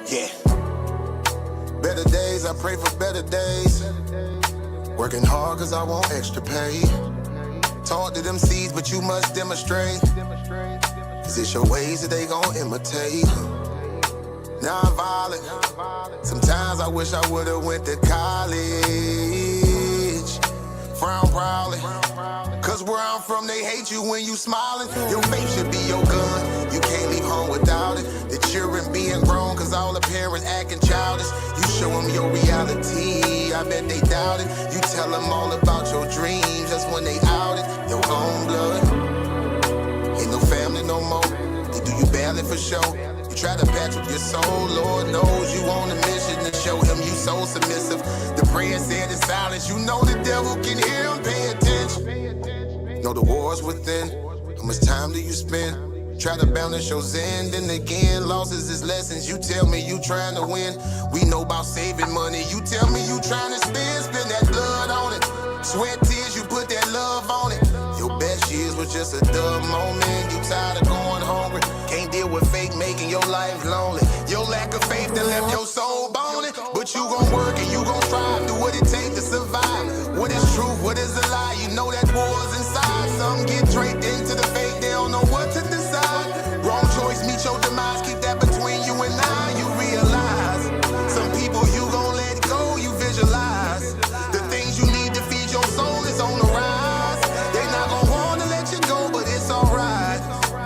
Yeah. Better days, I pray for better days. Working hard cause I want extra pay. Talk to them seeds, but you must demonstrate. Cause it's your ways that they gon' imitate. Non-violent. Sometimes I wish I would've went to college. Frown proudly. Cause where I'm from, they hate you when you smiling. Your faith should be your gun. You can't leave home without it. The children being grown, cause all the parents acting childish. You show them your reality, I bet they doubt it. You tell them all about your dreams, that's when they out it. Your own blood. Ain't no family no more. They do you badly for show. You try to patch up your soul, Lord knows you on a mission to show him you so submissive. The prayer said in silence, you know the devil can hear him, pay attention. Know the war's within, how much time do you spend? Try to balance your zen, then again, losses is lessons. You tell me you trying to win, we know about saving money. You tell me you trying to spend that blood on it. Sweat, tears, you put that love on it. Your best years was just a dumb moment. You tired of going hungry, can't deal with fake making your life lonely. Your lack of faith that left your soul boning. But you gon' work and you gon' strive, do what it takes to survive. What is truth, what is a lie? You know that war's inside. Some get draped into the fake, they don't know what to decide. Wrong choice, meet your demise, keep that between you and I. You realize, some people you gon' let go, you visualize. The things you need to feed your soul is on the rise. They not gon' wanna let you go, but it's alright.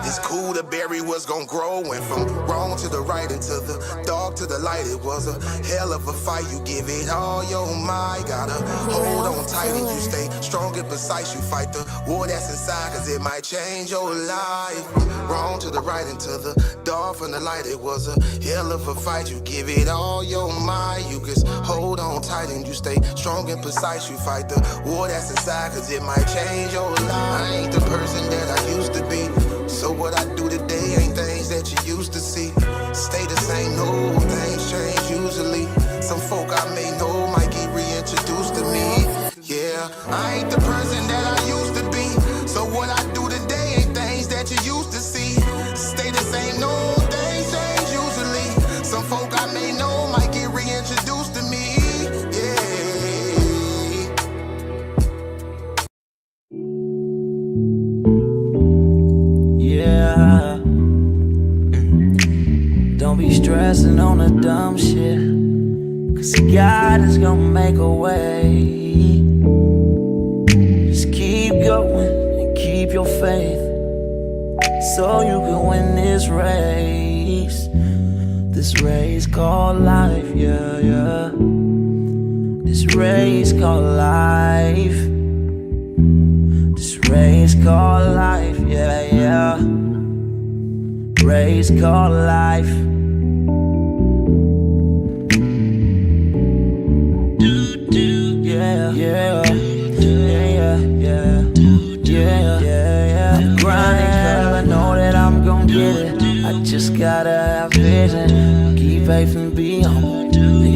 It's cool to bury what's gon' grow. Went from wrong to the right and to the dark to the light. It was a hell of a fight. You give it all your might. Gotta hold on tight and you stay strong and precise. You fight the war that's inside, cause it might change your life. From wrong to the right and to the dark from the light. It was a hell of a fight. You give it all your might. You just hold on tight and you stay strong and precise. You fight the war that's inside, cause it might change your life. I ain't the person that I used to be. So what I do today ain't things that you used to see. Stay the same, no, things change usually. Some folk I may know might get reintroduced to me. Yeah, I ain't the person that I used to be. So what I do today ain't things that you used to see. Stay the same, no, things change usually. Some folk I may know might get reintroduced to me. Don't be stressing on the dumb shit, cause God is gonna make a way. Just keep going and keep your faith, so you can win this race. This race called life, yeah, yeah. This race called life. This race called life, yeah, yeah. Race called life. Yeah, yeah, yeah, yeah, yeah, yeah. I'm grinding 'cause I know that I'm gon' get it. I just gotta have vision, keep faith and be humble.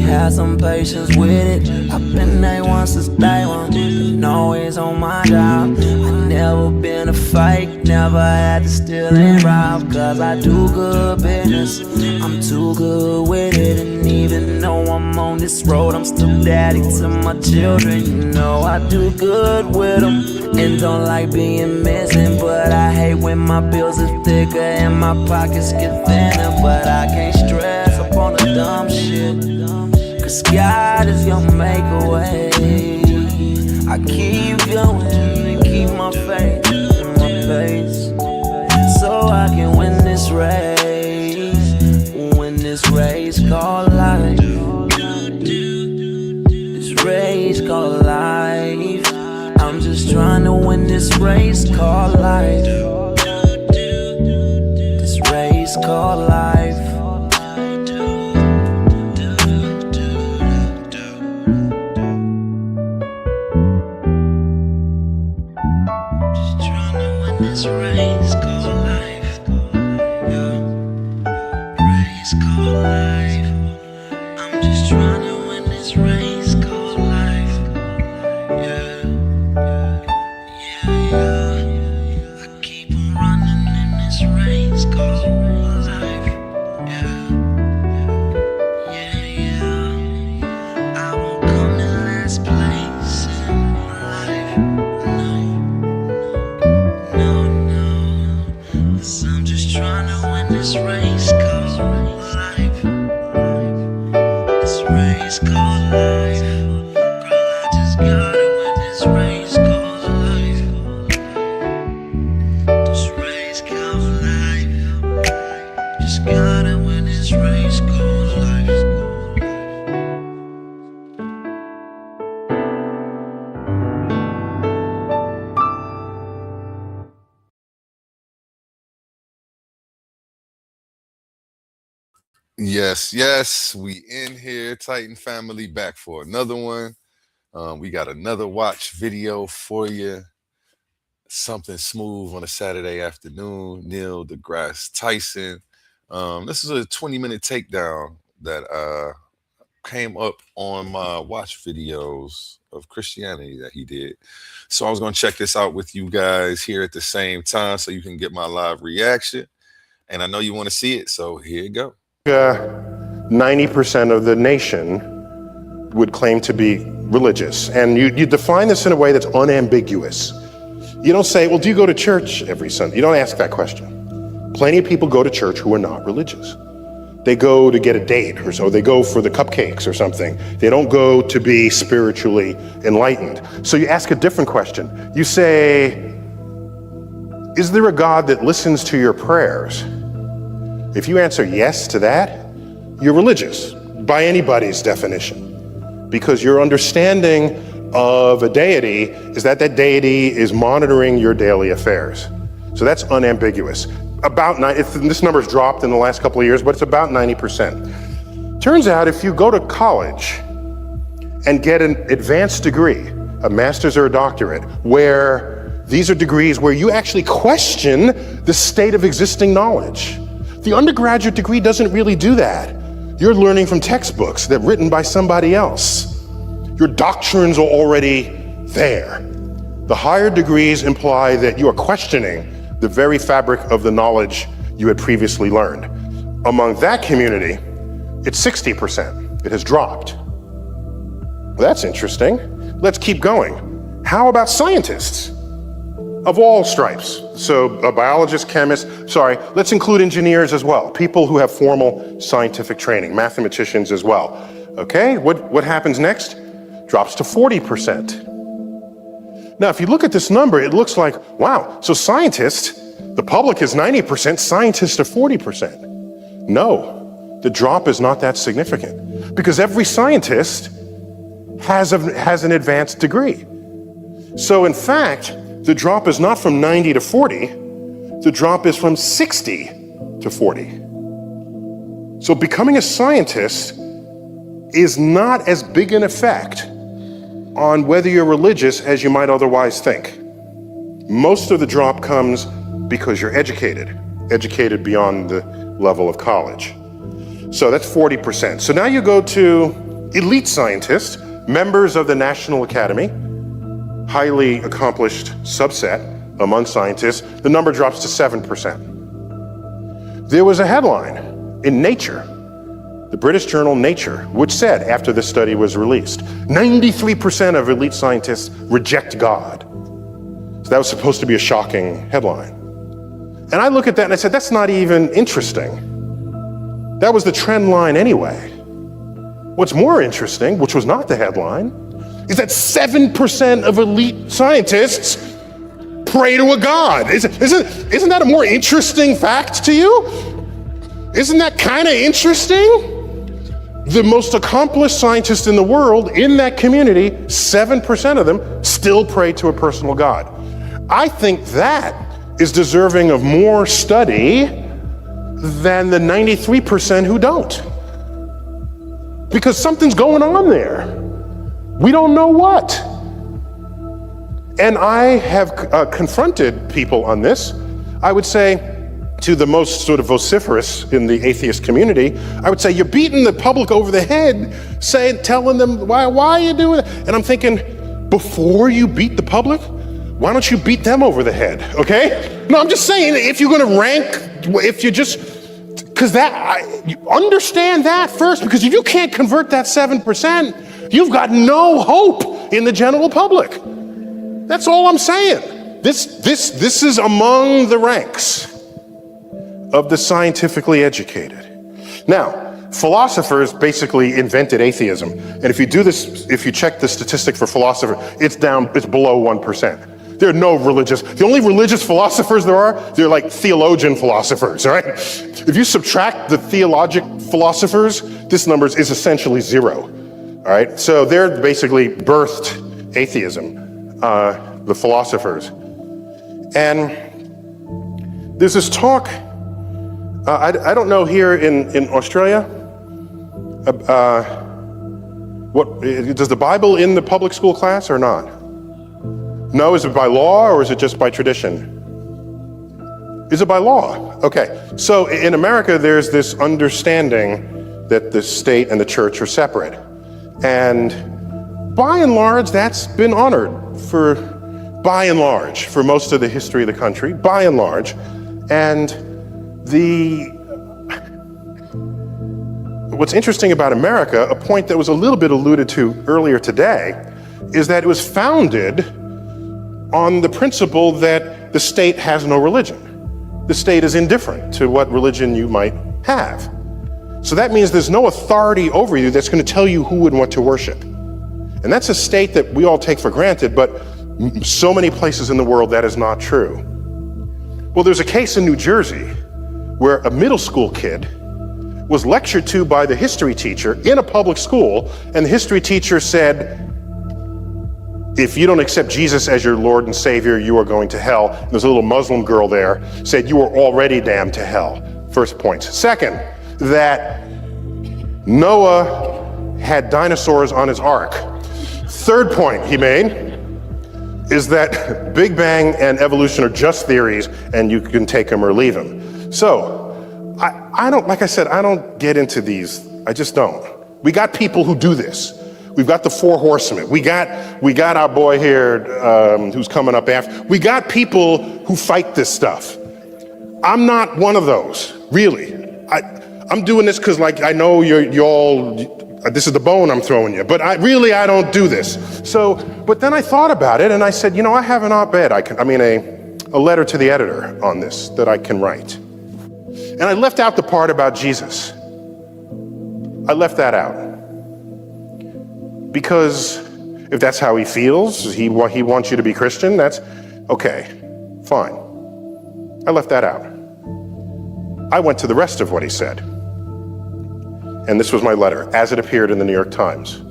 Have some patience with it. I've been A1 since day one, been always on my job. I never been a fake, never had to steal and rob. Cause I do good business, I'm too good with it. And even though I'm on this road, I'm still daddy to my children. You know I do good with them, and don't like being missing. But I hate when my bills is thicker and my pockets get thinner. But I can't stress up on the dumb shit, cause God is gonna make a way. I keep going and keep my faith in my pace, so I can win this race. Win this race called life. This race called life. I'm just trying to win this race called life. This race called life. This race called life, yeah. Race called life. I'm just trying to win this race called life, yeah, yeah, yeah. I keep on running in this race called life, yeah. this race called life. This race called life. Girl, I just gotta win this race called life. This race called life. Just gotta win this race called life. Yes, we in here, Titan family, back for another one. We got another watch video for you. Something smooth on a Saturday afternoon. Neil deGrasse Tyson. This is a 20-minute takedown that came up on my watch videos of Christianity that he did. So I was going to check this out with you guys here at the same time so you can get my live reaction. And I know you want to see it, so here you go. 90% of the nation would claim to be religious. And you define this in a way that's unambiguous. You don't say, well, do you go to church every Sunday? You don't ask that question. Plenty of people go to church who are not religious. They go to get a date or so. They go for the cupcakes or something. They don't go to be spiritually enlightened. So you ask a different question. You say, is there a God that listens to your prayers? If you answer yes to that, you're religious by anybody's definition, because your understanding of a deity is that that deity is monitoring your daily affairs. So that's unambiguous. This number's dropped in the last couple of years, but it's about 90%. Turns out if you go to college and get an advanced degree, a master's or a doctorate, where these are degrees where you actually question the state of existing knowledge. The undergraduate degree doesn't really do that. You're learning from textbooks that are written by somebody else. Your doctrines are already there. The higher degrees imply that you are questioning the very fabric of the knowledge you had previously learned. Among that community, it's 60%. It has dropped. Well, that's interesting. Let's keep going. How about scientists of all stripes? So a biologist, chemist, let's include engineers as well. People who have formal scientific training, mathematicians as well. Okay, what happens next? Drops to 40%. Now, if you look at this number, it looks like, wow, so scientists, the public is 90%, scientists are 40%. No, the drop is not that significant, because every scientist has an advanced degree. So in fact, the drop is not from 90 to 40, the drop is from 60 to 40. So becoming a scientist is not as big an effect on whether you're religious as you might otherwise think. Most of the drop comes because you're educated beyond the level of college. So that's 40%. So now you go to elite scientists, members of the National Academy, highly accomplished subset among scientists. The number drops to 7%. There was a headline in Nature, the British journal Nature, which said, after this study was released, 93% of elite scientists reject God. So that was supposed to be a shocking headline. And I look at that and I said, that's not even interesting. That was the trend line anyway. What's more interesting, which was not the headline, is that 7% of elite scientists pray to a God. Isn't that a more interesting fact to you? Isn't that kind of interesting? The most accomplished scientists in the world, in that community, 7% of them still pray to a personal God. I think that is deserving of more study than the 93% who don't. Because something's going on there. We don't know what. And I have confronted people on this. I would say, to the most sort of vociferous in the atheist community, I would say, you're beating the public over the head, telling them, why are you doing it? And I'm thinking, before you beat the public, why don't you beat them over the head, okay? No, I'm just saying, if you're gonna rank, you understand that first, because if you can't convert that 7%, you've got no hope in the general public. That's all I'm saying. This is among the ranks of the scientifically educated. Now, philosophers basically invented atheism. And if you do this, if you check the statistic for philosophers, it's below 1%. There are no religious, the only religious philosophers there are, they're like theologian philosophers, all right? If you subtract the theologic philosophers, this number is essentially zero, all right? So they're basically birthed atheism, the philosophers. And there's this talk, I don't know here in Australia, does the Bible in the public school class or not? No, is it by law or is it just by tradition? Is it by law? Okay, so in America there's this understanding that the state and the church are separate. And by and large, that's been honored for most of the history of the country, by and large. And what's interesting about America, a point that was a little bit alluded to earlier today, is that it was founded on the principle that the state has no religion. The state is indifferent to what religion you might have. So that means there's no authority over you that's going to tell you who and what to worship. And that's a state that we all take for granted, but so many places in the world that is not true. Well, there's a case in New Jersey where a middle school kid was lectured to by the history teacher in a public school, and the history teacher said, if you don't accept Jesus as your Lord and Savior, you are going to hell. And there's a little Muslim girl there, said you are already damned to hell. First point. Second, that Noah had dinosaurs on his ark. Third point he made is that Big Bang and evolution are just theories and you can take them or leave them. So I don't, like I said, I don't get into these. I just don't. We got people who do this. We've got the four horsemen. We got our boy here who's coming up after. We got people who fight this stuff. I'm not one of those, really. I'm doing this because, like, I know you all, this is the bone I'm throwing you, but I don't do this. So, but then I thought about it and I said, I have an op-ed, a letter to the editor on this that I can write. And I left out the part about Jesus. I left that out. Because if that's how he feels, he wants you to be Christian, that's okay, fine. I left that out. I went to the rest of what he said. And this was my letter, as it appeared in the New York Times.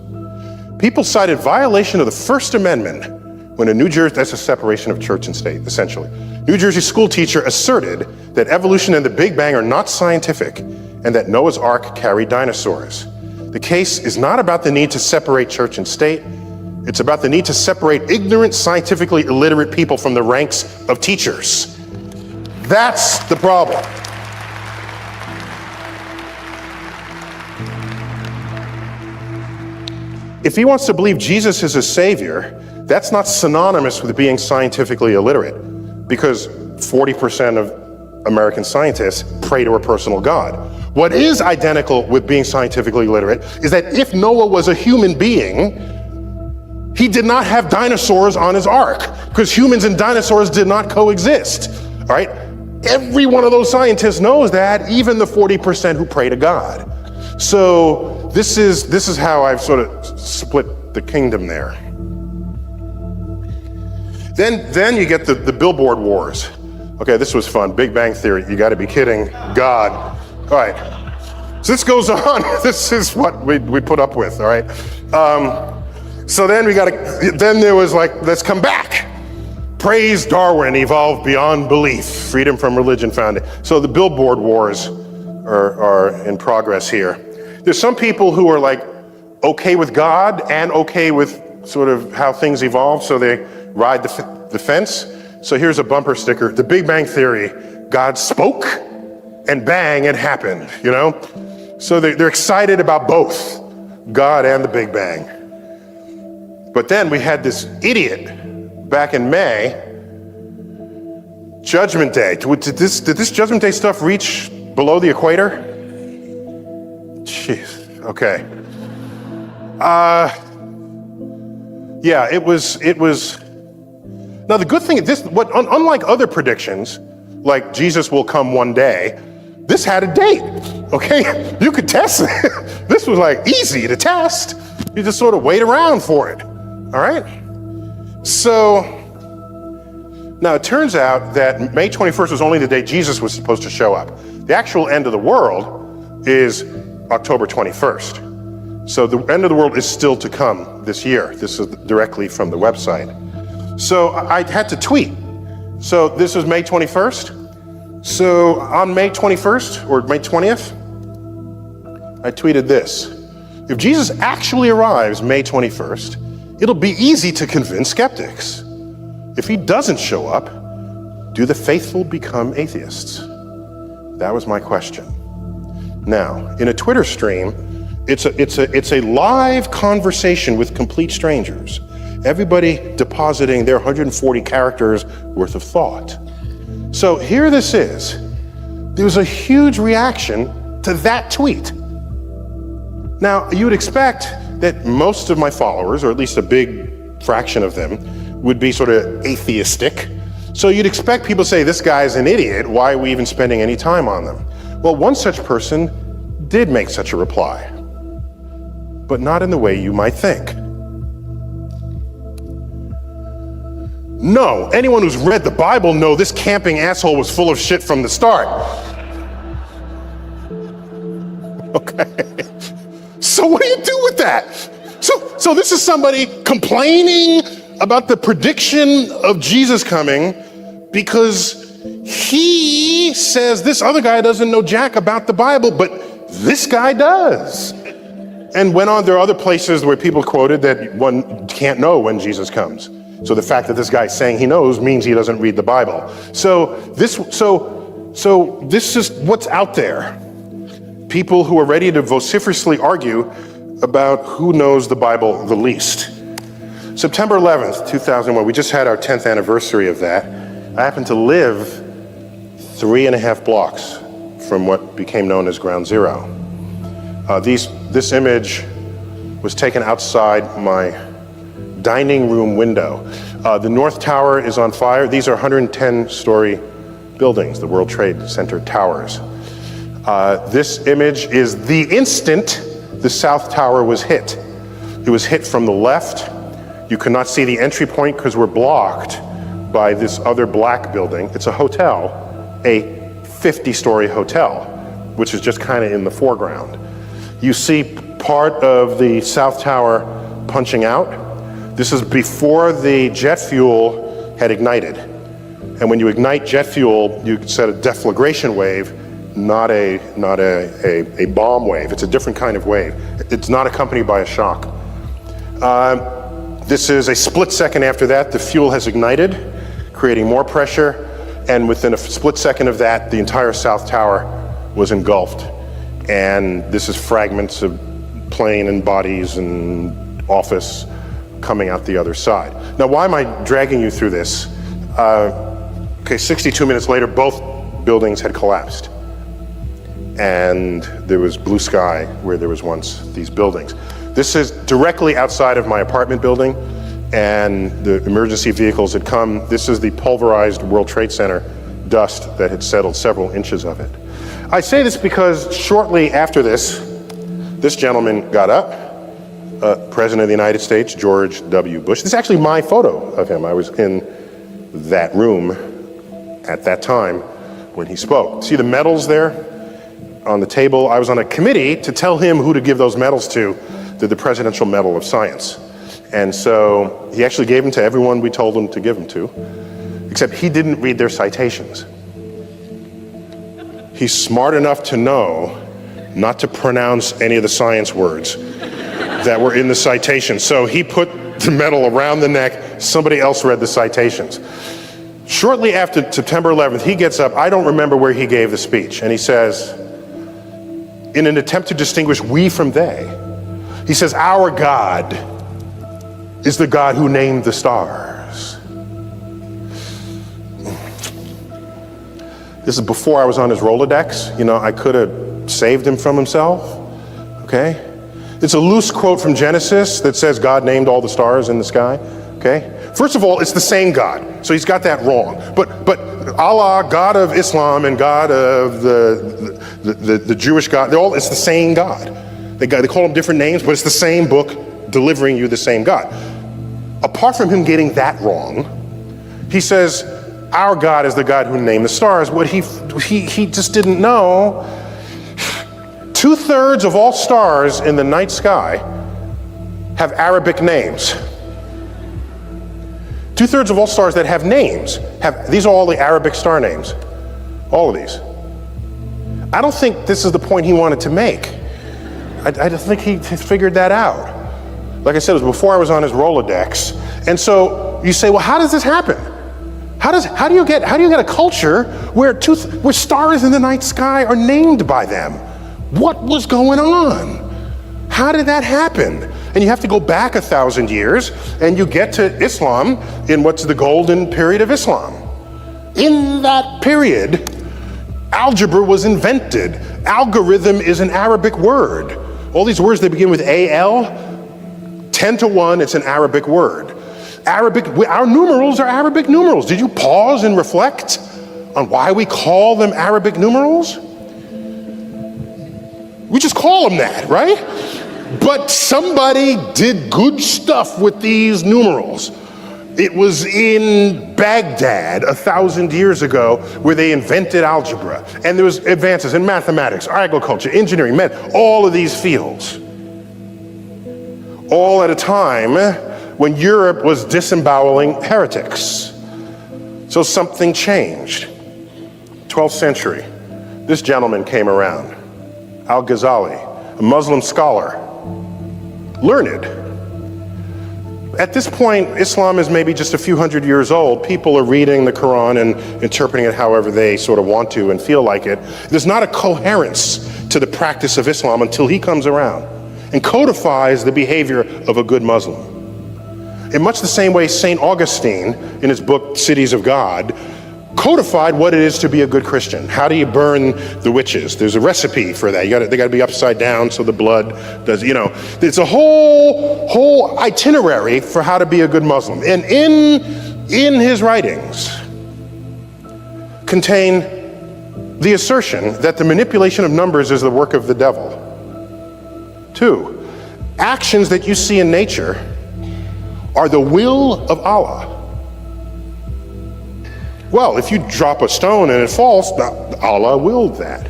People cited violation of the First Amendment when a New Jersey, that's a separation of church and state, essentially. New Jersey school teacher asserted that evolution and the Big Bang are not scientific and that Noah's Ark carried dinosaurs. The case is not about the need to separate church and state. It's about the need to separate ignorant, scientifically illiterate people from the ranks of teachers. That's the problem. If he wants to believe Jesus is his savior, that's not synonymous with being scientifically illiterate, because 40% of American scientists pray to a personal God. What is identical with being scientifically literate is that if Noah was a human being, he did not have dinosaurs on his ark, because humans and dinosaurs did not coexist, all right? Every one of those scientists knows that, even the 40% who pray to God. So this is how I've sort of split the kingdom there. Then you get the billboard wars. Okay, this was fun. Big Bang Theory. You got to be kidding. God. All right. So this goes on. This is what we put up with. All right. So then then there was like, let's come back. Praise Darwin, evolved beyond belief. Freedom from religion founded. So the billboard wars are in progress here. There's some people who are like okay with God and okay with sort of how things evolve, so they ride the fence. So here's a bumper sticker, the Big Bang Theory, God spoke and bang, it happened, So they're excited about both, God and the Big Bang. But then we had this idiot back in May, Judgment Day. Did this Judgment Day stuff reach below the equator? Jeez, okay. Yeah, it was. Now the good thing is unlike other predictions, like Jesus will come one day, This had a date, okay? You could test it. This was like easy to test. You just sort of wait around for it, all right? So, now it turns out that May 21st was only the day Jesus was supposed to show up. The actual end of the world is October 21st. So the end of the world is still to come this year. This is directly from the website. So I had to tweet. So this was May 21st. So on May 21st or May 20th, I tweeted this. If Jesus actually arrives May 21st, it'll be easy to convince skeptics. If he doesn't show up, do the faithful become atheists? That was my question. Now, in a Twitter stream, it's a live conversation with complete strangers. Everybody depositing their 140 characters worth of thought. So here this is. There was a huge reaction to that tweet. Now, you would expect that most of my followers, or at least a big fraction of them, would be sort of atheistic. So you'd expect people to say, this guy's an idiot, why are we even spending any time on them? Well, one such person did make such a reply, but not in the way you might think. No, anyone who's read the Bible know this camping asshole was full of shit from the start. Okay. So what do you do with that? So this is somebody complaining about the prediction of Jesus coming because he says this other guy doesn't know jack about the Bible, but this guy does. And went on, there are other places where people quoted that one can't know when Jesus comes. So the fact that this guy's saying he knows means he doesn't read the Bible. So this is what's out there. People who are ready to vociferously argue about who knows the Bible the least. September 11th, 2001, we just had our 10th anniversary of that. I happen to live 3.5 blocks from what became known as Ground Zero. This image was taken outside my dining room window. The North Tower is on fire. These are 110-story buildings, the World Trade Center towers. This image is the instant the South Tower was hit. It was hit from the left. You could not see the entry point because we're blocked by this other black building. It's a hotel, a 50-story hotel, which is just kind of in the foreground. You see part of the South Tower punching out. This is before the jet fuel had ignited. And when you ignite jet fuel, you set a deflagration wave, not a bomb wave. It's a different kind of wave. It's not accompanied by a shock. This is a split second after that, the fuel has ignited, creating more pressure, and within a split second of that, the entire South Tower was engulfed. And this is fragments of plane and bodies and office coming out the other side. Now, why am I dragging you through this? 62 minutes later, both buildings had collapsed. And there was blue sky where there was once these buildings. This is directly outside of my apartment building, and the emergency vehicles had come. This is the pulverized World Trade Center dust that had settled several inches of it. I say this because shortly after this gentleman got up, President of the United States, George W. Bush. This is actually my photo of him. I was in that room at that time when he spoke. See the medals there on the table? I was on a committee to tell him who to give those medals to, the Presidential Medal of Science. And so he actually gave them to everyone we told him to give them to, except he didn't read their citations. He's smart enough to know not to pronounce any of the science words that were in the citation. So he put the medal around the neck, somebody else read the citations. Shortly after September 11th, he gets up, I don't remember where he gave the speech, and he says, in an attempt to distinguish we from they, he says, our God is the God who named the stars. This is before I was on his Rolodex. You know, I could have saved him from himself, okay? It's a loose quote from Genesis that says God named all the stars in the sky, okay? First of all, it's the same God, so he's got that wrong. But Allah, God of Islam, and God of the Jewish God, it's the same God. They call them different names, but it's the same book delivering you the same God. Apart from him getting that wrong, he says, our God is the God who named the stars. What he just didn't know, 2/3 of all stars in the night sky have Arabic names. 2/3 of all stars that have names, these are all the Arabic star names. All of these. I don't think this is the point he wanted to make. I just think he figured that out. Like I said, it was before I was on his Rolodex. And so you say, well, how does this happen? How do you get a culture where stars in the night sky are named by them? What was going on? How did that happen? And you have to go back 1,000 years, and you get to Islam in what's the golden period of Islam. In that period, algebra was invented. Algorithm is an Arabic word. All these words, they begin with AL, 10 to 1, it's an Arabic word. Our numerals are Arabic numerals. Did you pause and reflect on why we call them Arabic numerals? We just call them that, right? But somebody did good stuff with these numerals. It was in Baghdad 1,000 years ago where they invented algebra. And there was advances in mathematics, agriculture, engineering, all of these fields. All at a time when Europe was disemboweling heretics. So something changed. 12th century, this gentleman came around, Al-Ghazali, a Muslim scholar, learned. At this point, Islam is maybe just a few hundred years old. People are reading the Quran and interpreting it however they sort of want to and feel like it. There's not a coherence to the practice of Islam until he comes around and codifies the behavior of a good Muslim. In much the same way St. Augustine, in his book Cities of God, codified what it is to be a good Christian. How do you burn the witches? There's a recipe for that. They got to be upside down so the blood does, it's a whole itinerary for how to be a good Muslim. And in his writings contain the assertion that the manipulation of numbers is the work of the devil. 2, actions that you see in nature are the will of Allah. Well, if you drop a stone and it falls, Allah willed that.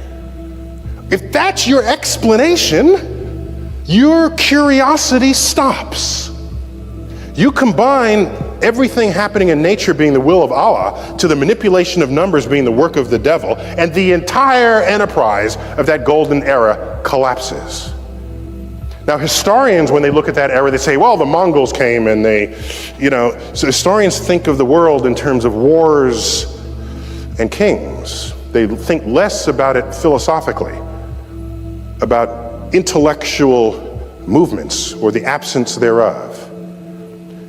If that's your explanation, your curiosity stops. You combine everything happening in nature being the will of Allah to the manipulation of numbers being the work of the devil, and the entire enterprise of that golden era collapses. Now, historians, when they look at that era, they say, well, the Mongols came and so historians think of the world in terms of wars and kings. They think less about it philosophically, about intellectual movements or the absence thereof.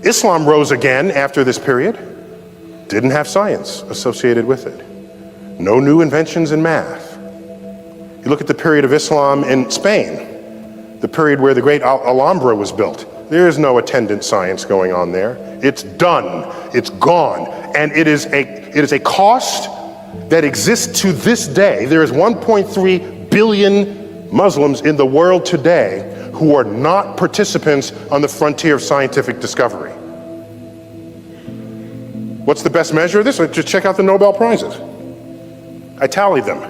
Islam rose again after this period, didn't have science associated with it. No new inventions in math. You look at the period of Islam in Spain, the period where the great Alhambra was built. There is no attendant science going on there. It's done, it's gone, and it is a cost that exists to this day. There is 1.3 billion Muslims in the world today who are not participants on the frontier of scientific discovery. What's the best measure of this? Just check out the Nobel Prizes. I tallied them,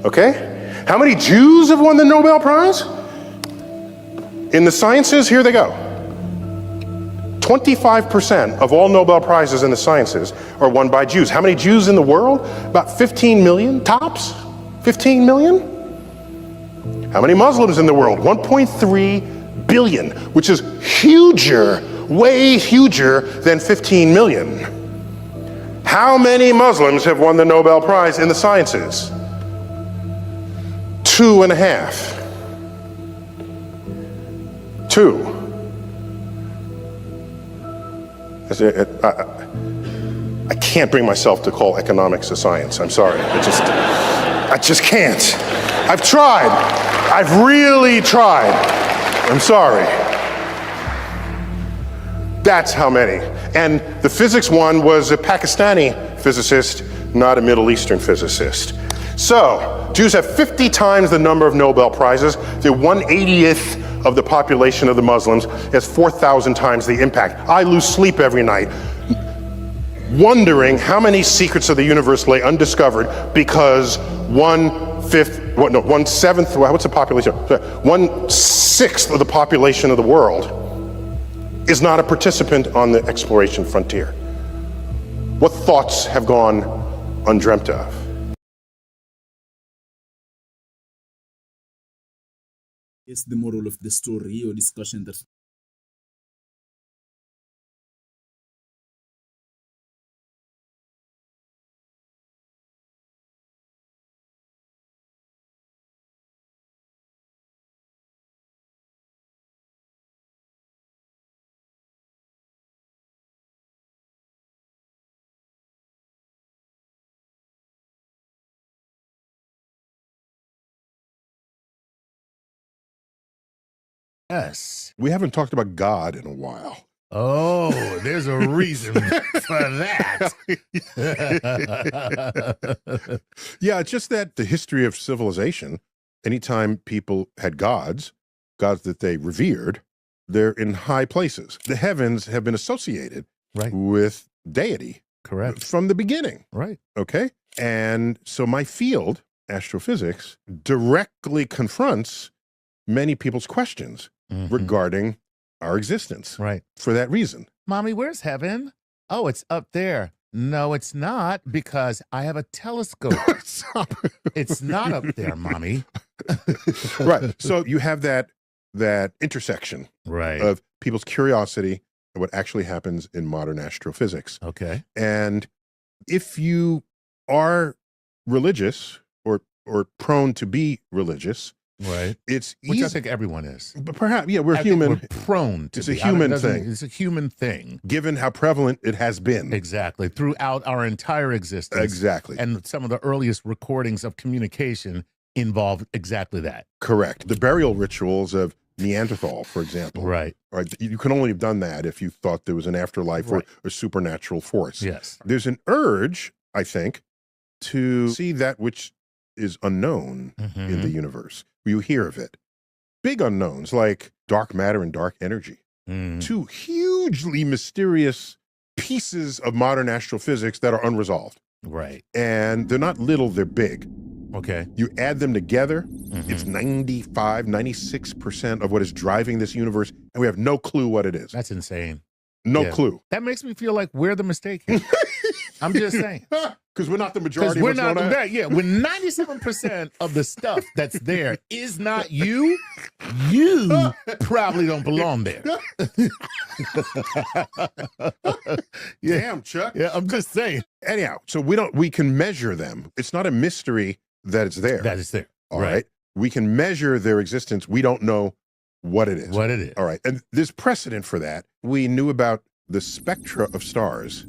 okay? How many Jews have won the Nobel Prize? In the sciences, here they go. 25% of all Nobel Prizes in the sciences are won by Jews. How many Jews in the world? About 15 million tops? 15 million? How many Muslims in the world? 1.3 billion, which is huger, way huger than 15 million. How many Muslims have won the Nobel Prize in the sciences? 2.5. 2. I can't bring myself to call economics a science. I'm sorry. I just can't. I've tried. I've really tried. I'm sorry. That's how many. And the physics one was a Pakistani physicist not a Middle Eastern physicist. So, Jews have 50 times the number of Nobel Prizes. They're 1/80th of the population of the Muslims. Has 4,000 times the impact. I lose sleep every night wondering how many secrets of the universe lay undiscovered because 1/6th of the population of the world is not a participant on the exploration frontier. What thoughts have gone undreamt of? It's the moral of the story or discussion that Yes. We haven't talked about God in a while. Oh, there's a reason for that. Yeah, it's just that the history of civilization, anytime people had gods that they revered, they're in high places. The heavens have been associated Right. with deity Correct. from the beginning. Right. Okay. And so my field, astrophysics, directly confronts many people's questions regarding our existence. Right. For that reason. Mommy, where's heaven? Oh, it's up there. No, it's not, because I have a telescope. It's not up there, Mommy. Right. So you have that intersection Right. of people's curiosity and what actually happens in modern astrophysics. Okay. And if you are religious or prone to be religious, Right. it's Which easy. I think everyone is. But perhaps, yeah, we're I think human. we're prone to It's a be. I don't- human doesn't- thing. It's a human thing. Given how prevalent it has been. Exactly. Throughout our entire existence. Exactly. And some of the earliest recordings of communication involve exactly that. Correct. The burial rituals of Neanderthal, for example. Right. Right. You can only have done that if you thought there was an afterlife Right. or a supernatural force. Yes. There's an urge, I think, to see that which is unknown in the universe. You hear of it. Big unknowns like dark matter and dark energy. Two hugely mysterious pieces of modern astrophysics that are unresolved. Right. And they're not little, they're big. Okay. You add them together, it's 95, 96% of what is driving this universe, and we have no clue what it is. That's insane. No Yeah. clue. That makes me feel like we're the mistake here. I'm just saying. Because we're not the Because majority of we're what's not going on. that. Yeah, when 97% of the stuff that's there is not you, you probably don't belong there. Damn, Chuck. Yeah, I'm just saying. Anyhow, so we can measure them. It's not a mystery that it's there. That is there. All right. We can measure their existence. We don't know what it is. What it is. All right. And there's precedent for that. We knew about the spectra of stars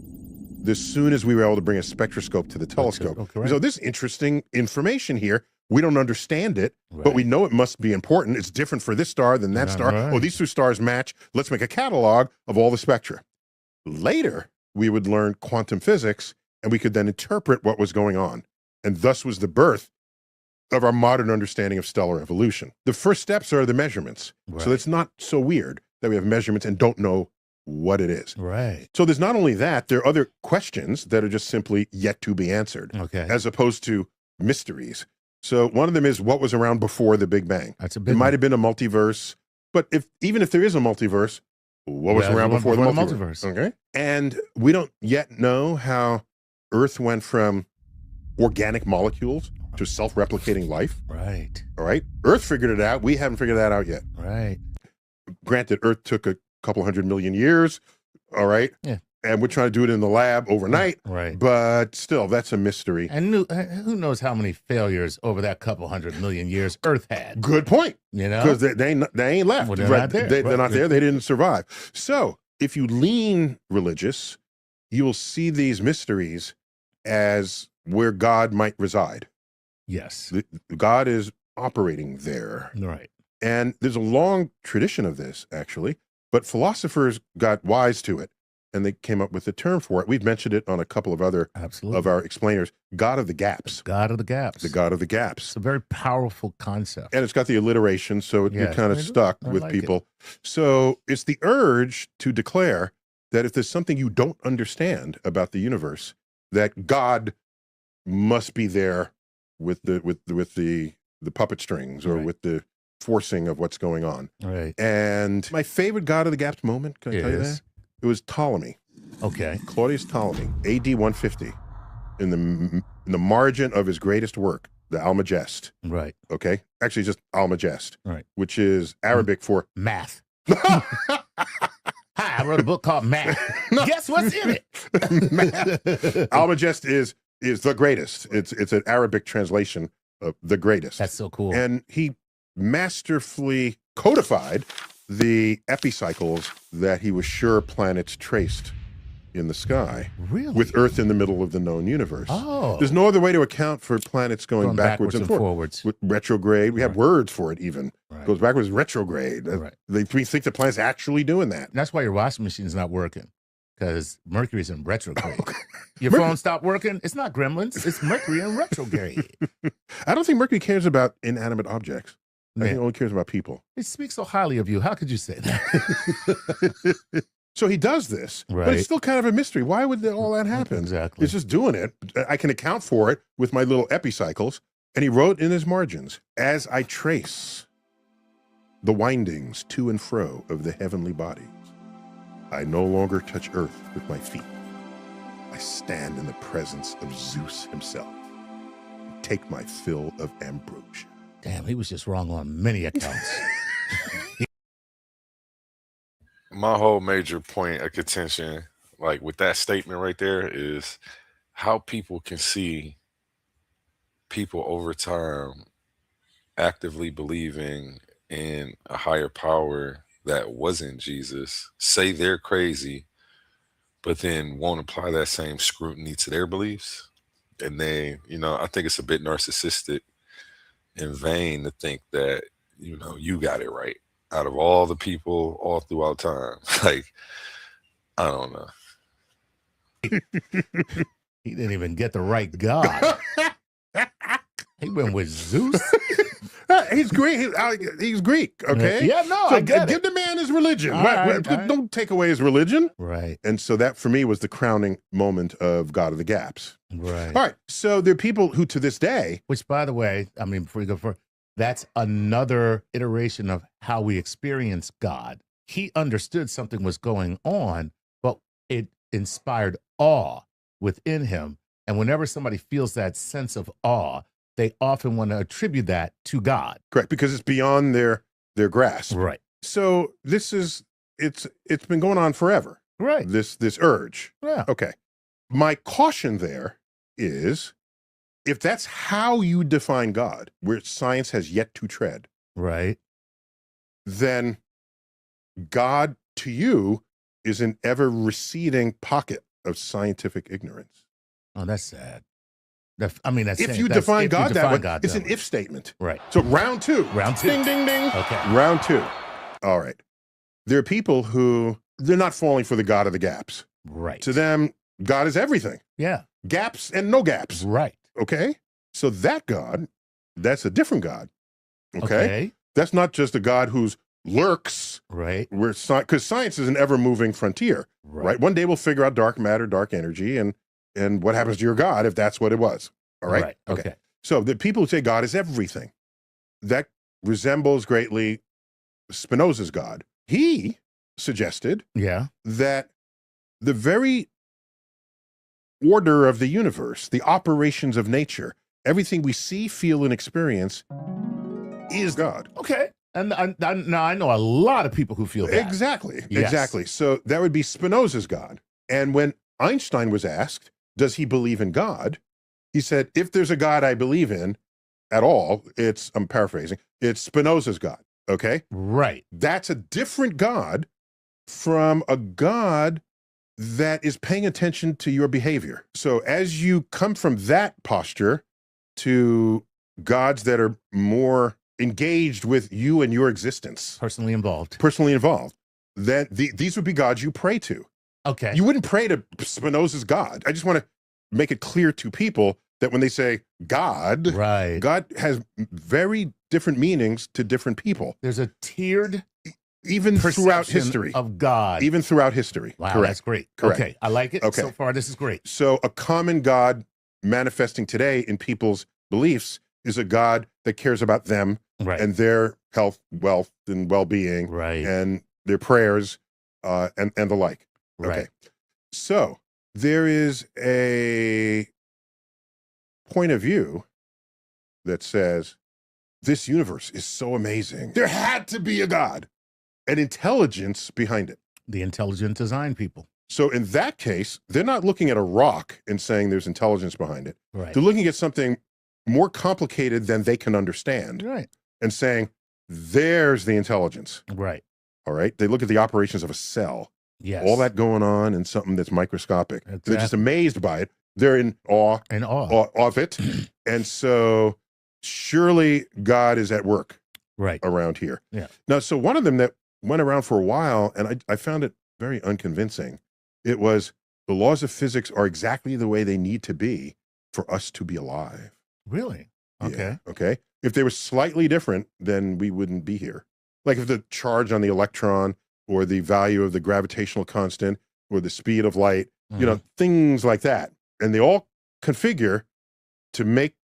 as soon as we were able to bring a spectroscope to the telescope. Okay, So there's interesting information here. We don't understand it, but we know it must be important. It's different for this star than that star. Right. Oh, these two stars match. Let's make a catalog of all the spectra. Later, we would learn quantum physics, and we could then interpret what was going on. And thus was the birth of our modern understanding of stellar evolution. The first steps are the measurements. So it's not so weird that we have measurements and don't know what it is. Right. So there's not only that, there are other questions that are just simply yet to be answered, Okay. as opposed to mysteries. So one of them is what was around before the Big Bang. That's a There big might have been a multiverse, but even if there is a multiverse, what was Yeah, around the one before the before the multiverse? multiverse. Okay. And we don't yet know how Earth went from organic molecules to self-replicating life. Right. All right. Earth figured it out. We haven't figured that out yet. Right. Granted, Earth took a couple 100 million years. All right. Yeah. And we're trying to do it in the lab overnight. Right. But still, that's a mystery. And who knows how many failures over that couple 100 million years Earth had? Good point. You know? Because they ain't left. Well, they're Right. not there. They're not there. They didn't survive. So if you lean religious, you will see these mysteries as where God might reside. Yes. God is operating there. Right. And there's a long tradition of this, actually, but philosophers got wise to it. and they came up with a term for it. We've mentioned it on a couple of other Absolutely. of our explainers. God of the gaps. God of the gaps. The God of the gaps. It's a very powerful concept. And it's got the alliteration, so you're Yes, kind of I do. stuck I with like people. So it's the urge to declare that if there's something you don't understand about the universe, that God must be there with the puppet strings or Right. with the forcing of what's going on. Right. And my favorite God of the gaps moment, can I tell you Is? that? It was Ptolemy, Okay. Claudius Ptolemy, AD 150, in the margin of his greatest work, the Almagest. Right. Okay, actually just Almagest, Right. which is Arabic for Math. Hi, I wrote a book called Math. Guess what's in it? Math. Almagest is the greatest. It's an Arabic translation of the greatest. That's so cool. And he masterfully codified the epicycles that he was sure planets traced in the sky, Really? with Earth in the middle of the known universe. Oh. There's no other way to account for planets going backwards and forwards. With retrograde, we have words for it even. Right. Goes backwards, retrograde. Right. We think the planet's actually doing that. That's why your washing machine's not working, because Mercury's in retrograde. Your phone stopped working? It's not gremlins. It's Mercury in retrograde. I don't think Mercury cares about inanimate objects. I think it only cares about people. It speaks so highly of you. How could you say that? So he does this, but Right. it's still kind of a mystery. Why would all that happen? Exactly. He's just doing it. I can account for it with my little epicycles. And he wrote in his margins, as I trace the windings to and fro of the heavenly bodies, I no longer touch earth with my feet. I stand in the presence of Zeus himself and take my fill of ambrosia. Damn, he was just wrong on many accounts. My whole major point of contention, like with that statement right there, is how people can see people over time actively believing in a higher power that wasn't Jesus, say they're crazy, but then won't apply that same scrutiny to their beliefs. And they, I think it's a bit narcissistic and vain to think that, you got it right out of all the people all throughout time. Like, I don't know. He didn't even get the right God. He went with Zeus. He's Greek. He's Greek. Okay. Yeah, no, So I get give it. the man his religion. All right. Don't take away his religion. Right. And so that for me was the crowning moment of God of the Gaps. Right. All right. So there are people who to this day, Which, by the way, I mean, before you go further, that's another iteration of how we experience God. He understood something was going on, but it inspired awe within him. And whenever somebody feels that sense of awe, they often want to attribute that to God. correct, because it's beyond their grasp. Right. So this is it's been going on forever. Right. This urge. Yeah. Okay. My caution there is, if that's how you define God, where science has yet to tread, Right. then God to you is an ever receding pocket of scientific ignorance. Oh, that's sad. That's If you define God that way, it's that an way. if statement. Right. So round two. Round two. Ding, ding, ding. Okay. Round two. All right. There are people who, they're not falling for the God of the gaps. Right. To them, God is everything. Yeah. Gaps and no gaps. Right. Okay? So that God, that's a different God. Okay? Okay. That's not just a God who's lurks, Right. because science is an ever-moving frontier, right? One day we'll figure out dark matter, dark energy, and what happens to your God if that's what it was. All right? Right. Okay. So the people who say God is everything, that resembles greatly Spinoza's God. He suggested Yeah. that the very order of the universe, the operations of nature, everything we see, feel, and experience is God. Okay. And now I know a lot of people who feel that. Exactly. Yes. Exactly. So that would be Spinoza's God. And when Einstein was asked, does he believe in God? He said, if there's a God I believe in at all, I'm paraphrasing, it's Spinoza's God. Okay. Right. That's a different God from a God that is paying attention to your behavior. So as you come from that posture to gods that are more engaged with you and your existence, Personally involved. then these would be gods you pray to. Okay. You wouldn't pray to Spinoza's God. I just want to make it clear to people that when they say God, Right. God has very different meanings to different people. There's a tiered even throughout history of God. Even throughout history. Wow, Correct. that's great. Correct. Okay, I like it. Okay. So far, this is great. So a common God manifesting today in people's beliefs is a God that cares about them Right. and their health, wealth, and well-being, Right. and their prayers, and the like. Right. Okay. So there is a point of view that says this universe is so amazing. There had to be a God, an intelligence behind it. The intelligent design people. So in that case, they're not looking at a rock and saying there's intelligence behind it. Right. They're looking at something more complicated than they can understand Right. and saying, there's the intelligence. Right. All right. They look at the operations of a cell, Yes. all that going on in something that's microscopic. Exactly. They're just amazed by it. They're in awe And awe. of it. And so surely God is at work Right. around here. Yeah. Now, so one of them that went around for a while, and I found it very unconvincing. It was the laws of physics are exactly the way they need to be for us to be alive. Really? Okay. Yeah, okay. If they were slightly different, then we wouldn't be here. Like if the charge on the electron or the value of the gravitational constant or the speed of light, you know, things like that. And they all configure to make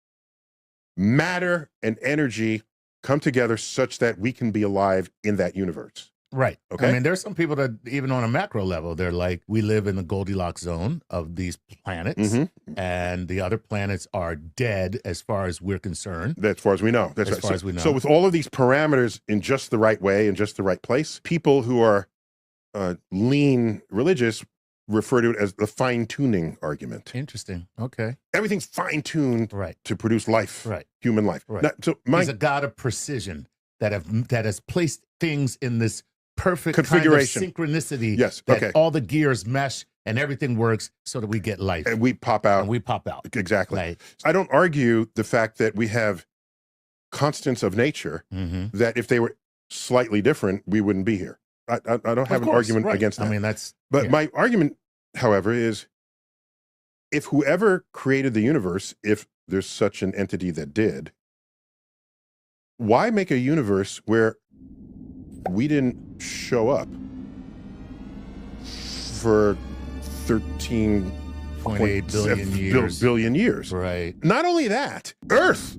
matter and energy come together such that we can be alive in that universe. Right. Okay. I mean, there's some people that even on a macro level, they're like, we live in the Goldilocks zone of these planets, and the other planets are dead as far as we're concerned. As far as we know. That's As right. far as we know. So with all of these parameters in just the right way, in just the right place, people who are lean religious refer to it as the fine-tuning argument. Interesting. Okay. Everything's fine-tuned Right. to produce life, Right. human life. Right. Now, so He's a God of precision that has placed things in this perfect configuration, kind of synchronicity. Yes. That Okay. all the gears mesh and everything works so that we get life. And we pop out. And we pop out. Exactly. Right. I don't argue the fact that we have constants of nature that if they were slightly different, we wouldn't be here. I don't have an argument against that. I mean, that's. But yeah. my argument, however, is if whoever created the universe, if there's such an entity that did, why make a universe where we didn't show up for 13.8 billion years? Right. Not only that, Earth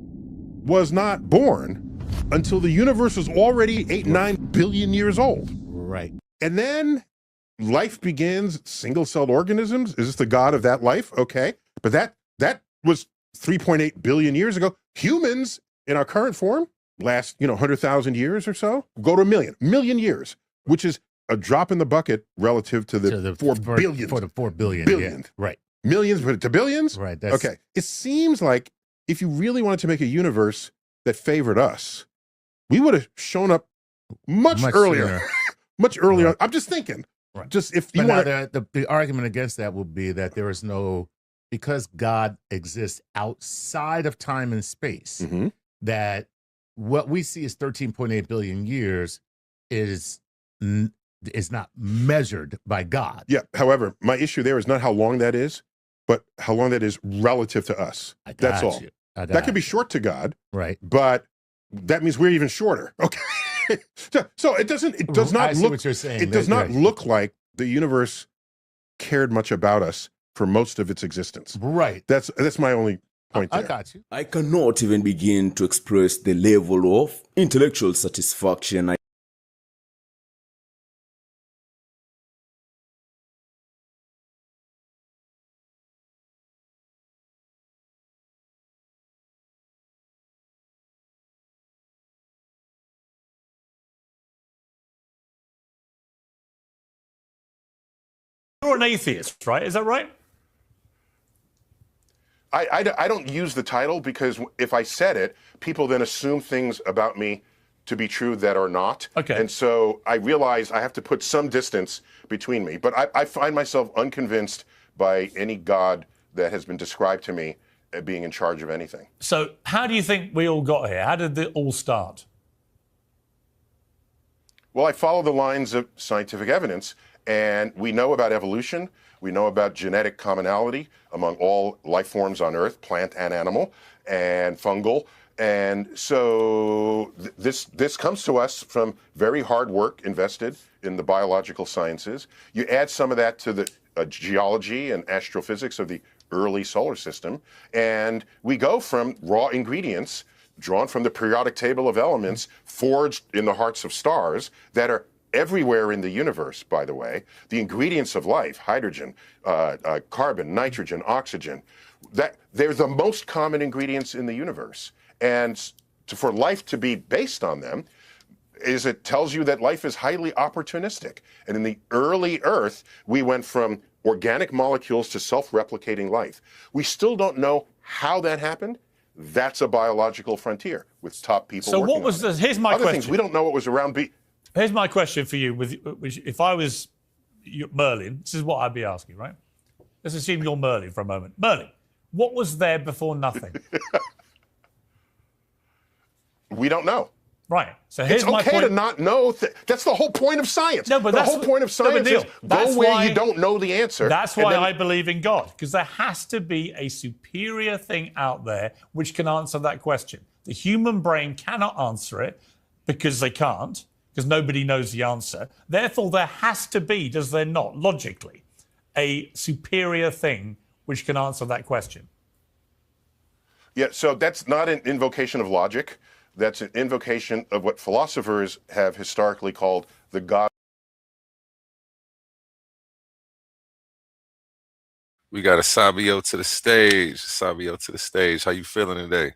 was not born until the universe was already 8-9 billion years old. Right. And then life begins, single-celled organisms. Is this the God of that life? Okay. But that was 3.8 billion years ago. Humans in our current form last, 100,000 years or so, go to a million years, which is a drop in the bucket relative to the 4 billion. For the 4 billion. Billion. Yeah. Right. Millions, but to billions? Right. That's, Okay. It seems like if you really wanted to make a universe that favored us, we would have shown up much earlier. sooner. Much earlier. Right. I'm just thinking. Right. Just if you But now want the argument against that would be that there is no, because God exists outside of time and space, that what we see as 13.8 billion years is not measured by God. Yeah. However, my issue there is not how long that is, but how long that is relative to us. That's all. That could be short to God, right? But that means we're even shorter. Okay. So it does not I see look. what you're saying. It does not look like the universe cared much about us for most of its existence. Right. That's my only point there. I got you. I cannot even begin to express the level of intellectual satisfaction You're an atheist, right? Is that right? I don't use the title because if I said it, people then assume things about me to be true that are not. Okay. And so I realize I have to put some distance between me. But I find myself unconvinced by any God that has been described to me as being in charge of anything. So how do you think we all got here? How did it all start? Well, I follow the lines of scientific evidence, And we know about evolution. We know about genetic commonality among all life forms on Earth, plant and animal, and fungal. And so this comes to us from very hard work invested in the biological sciences. You add some of that to the geology and astrophysics of the early solar system, and we go from raw ingredients drawn from the periodic table of elements forged in the hearts of stars that are everywhere in the universe, by the way. The ingredients of life, hydrogen, carbon, nitrogen, oxygen, that they're the most common ingredients in the universe. And for life to be based on them, it tells you that life is highly opportunistic. And in the early Earth, we went from organic molecules to self-replicating life. We still don't know how that happened. That's a biological frontier with top people. So working what was on this? it. Here's my Other question. things, we don't know what was around. Here's my question for you. If I was Merlin, this is what I'd be asking, right? Let's assume you're Merlin for a moment. Merlin, what was there before nothing? We don't know. Right. So here's it's my okay point. to not know. That's the whole point of science. No, but the whole point of science is go where you don't know the answer. That's why I believe in God, because there has to be a superior thing out there which can answer that question. The human brain cannot answer it because they can't, because nobody knows the answer. Therefore, there has to be, does there not, logically, a superior thing which can answer that question? Yeah, so that's not an invocation of logic. That's an invocation of what philosophers have historically called the God. We got a Sabio to the stage. Sabio to the stage. How you feeling today?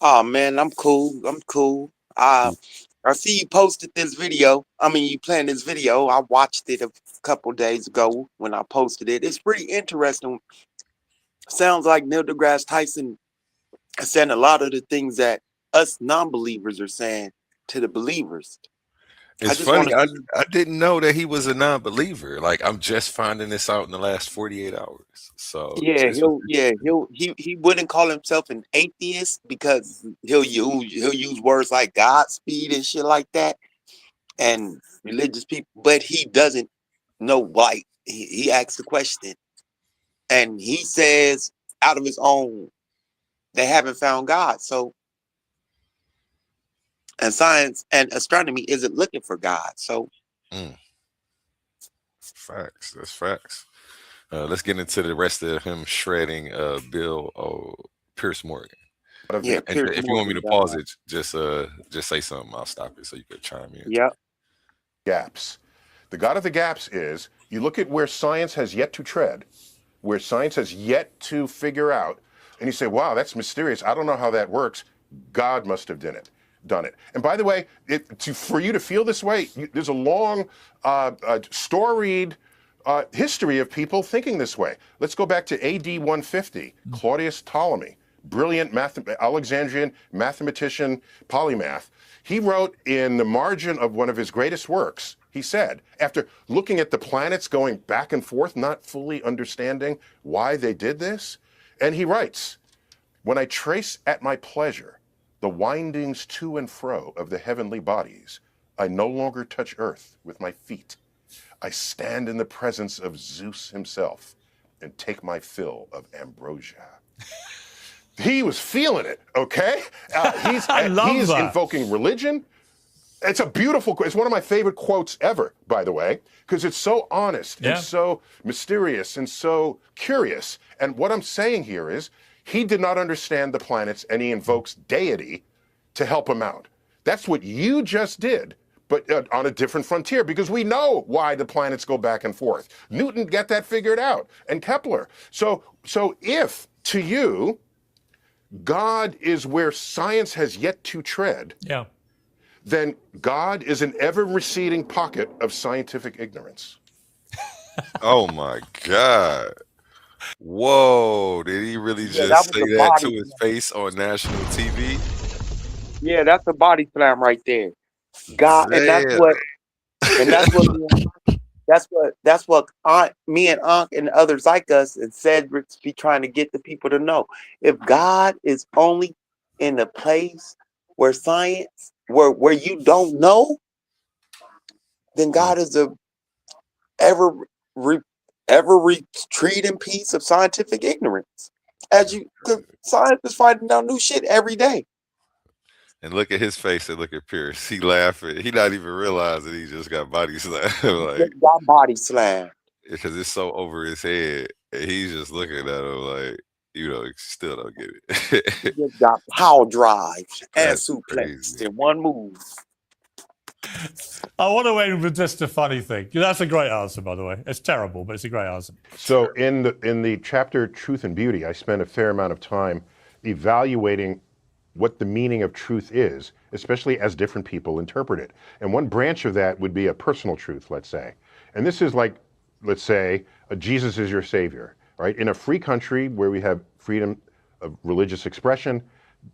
Oh man, I'm cool. I'm cool. I see you posted this video. I mean, you planned this video. I watched it a couple days ago when I posted it. It's pretty interesting. Sounds like Neil deGrasse Tyson is saying a lot of the things that us non-believers are saying to the believers. It's funny. I didn't know that he was a non-believer. Like, I'm just finding this out in the last 48 hours. So yeah, he wouldn't call himself an atheist because he'll use words like Godspeed and shit like that, and religious people, but he doesn't know why. He asks the question, and he says out of his own, they haven't found God. So, and science and astronomy isn't looking for God. So, facts. That's facts. Let's get into the rest of him shredding Bill Pierce Morgan. Yeah, if you want me to pause it, just say something. I'll stop it so you could chime in. Yeah. Gaps. The God of the gaps is, you look at where science has yet to tread, where science has yet to figure out, and you say, wow, that's mysterious. I don't know how that works. God must have done it. And by the way, for you to feel this way, there's a long, storied history of people thinking this way. Let's go back to AD 150, Claudius Ptolemy, brilliant Alexandrian mathematician, polymath. He wrote in the margin of one of his greatest works, he said, after looking at the planets going back and forth, not fully understanding why they did this, and he writes, when I trace at my pleasure the windings to and fro of the heavenly bodies, I no longer touch earth with my feet. I stand in the presence of Zeus himself and take my fill of ambrosia. He was feeling it, okay? He's invoking religion. It's a beautiful, it's one of my favorite quotes ever, by the way, because it's so honest and so mysterious and so curious. And what I'm saying here is, he did not understand the planets and he invokes deity to help him out. That's what you just did, but on a different frontier, because we know why the planets go back and forth. Newton got that figured out, and Kepler. So if, to you, God is where science has yet to tread, then God is an ever-receding pocket of scientific ignorance. Oh my God. Whoa, did he really just say that to his face on national TV? Yeah, that's a body slam right there. God, and that's what me and Unc and others like us and Cedric be trying to get the people to know. If God is only in a place where science, where you don't know, then God is ever re, ever retreat in peace of scientific ignorance. Cause science is finding out new shit every day. And look at his face and look at Pierce. He laughing. He not even realizing he just got body slammed. Like, Just got body slammed. because it's so over his head. And he's just looking at him like, you know, he still don't get He it. just got power drives and That's suplexed crazy. in one move. I want to end with just a funny thing. That's a great answer, by the way. It's terrible, but it's a great answer. So in the chapter Truth and Beauty, I spent a fair amount of time evaluating what the meaning of truth is, especially as different people interpret it. And one branch of that would be a personal truth, let's say. And this is like, let's say, Jesus is your savior, right? In a free country where we have freedom of religious expression,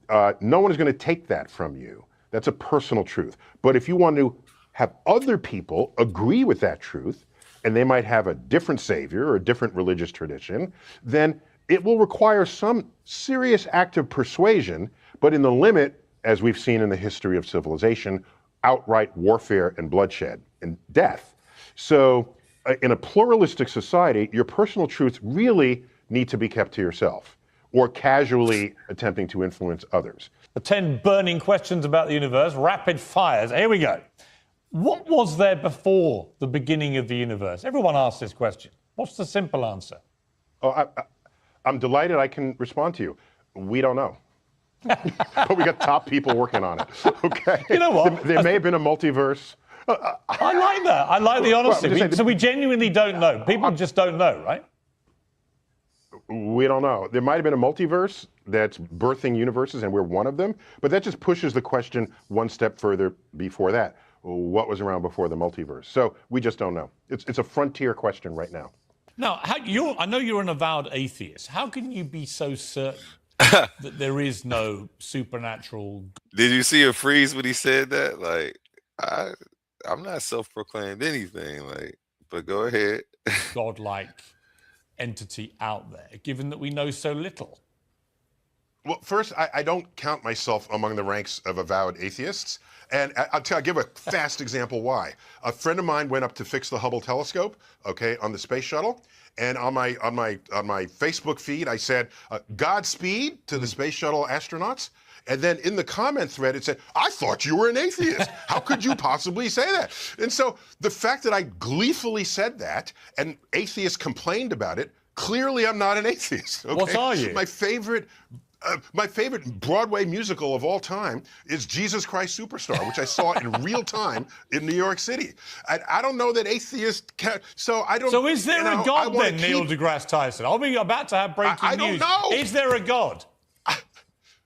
no one is going to take that from you. That's a personal truth. But if you want to have other people agree with that truth, and they might have a different savior or a different religious tradition, then it will require some serious act of persuasion, but in the limit, as we've seen in the history of civilization, outright warfare and bloodshed and death. So in a pluralistic society, your personal truths really need to be kept to yourself or casually attempting to influence others. The 10 burning questions about the universe, rapid fires. Here we go. What was there before the beginning of the universe? Everyone asks this question. What's the simple answer? Oh, I'm delighted I can respond to you. We don't know. But we got top people working on it. Okay. You know what? There may have been a multiverse. I like that. I like the honesty. So we genuinely don't know. People just don't know, right? We don't know. There might have been a multiverse that's birthing universes, and we're one of them. But that just pushes the question one step further before that. What was around before the multiverse? So we just don't know. It's a frontier question right now. Now, I know you're an avowed atheist. How can you be so certain that there is no supernatural? Did you see a freeze when he said that? Like, I'm not self-proclaimed anything. Like, but go ahead. Godlike entity out there, given that we know so little? Well, first, I don't count myself among the ranks of avowed atheists. And I'll give a fast example why. A friend of mine went up to fix the Hubble telescope, okay, on the space shuttle. And on my Facebook feed, I said, Godspeed to the space shuttle astronauts. And then in the comment thread, it said, I thought you were an atheist. How could you possibly say that? And so the fact that I gleefully said that and atheists complained about it, clearly I'm not an atheist. Okay? What are you? My favorite Broadway musical of all time is Jesus Christ Superstar, which I saw in real time in New York City. I don't know that atheists can, so I don't. So is there a God then, Neil deGrasse Tyson? I'll be about to have breaking news. I don't know. Is there a God?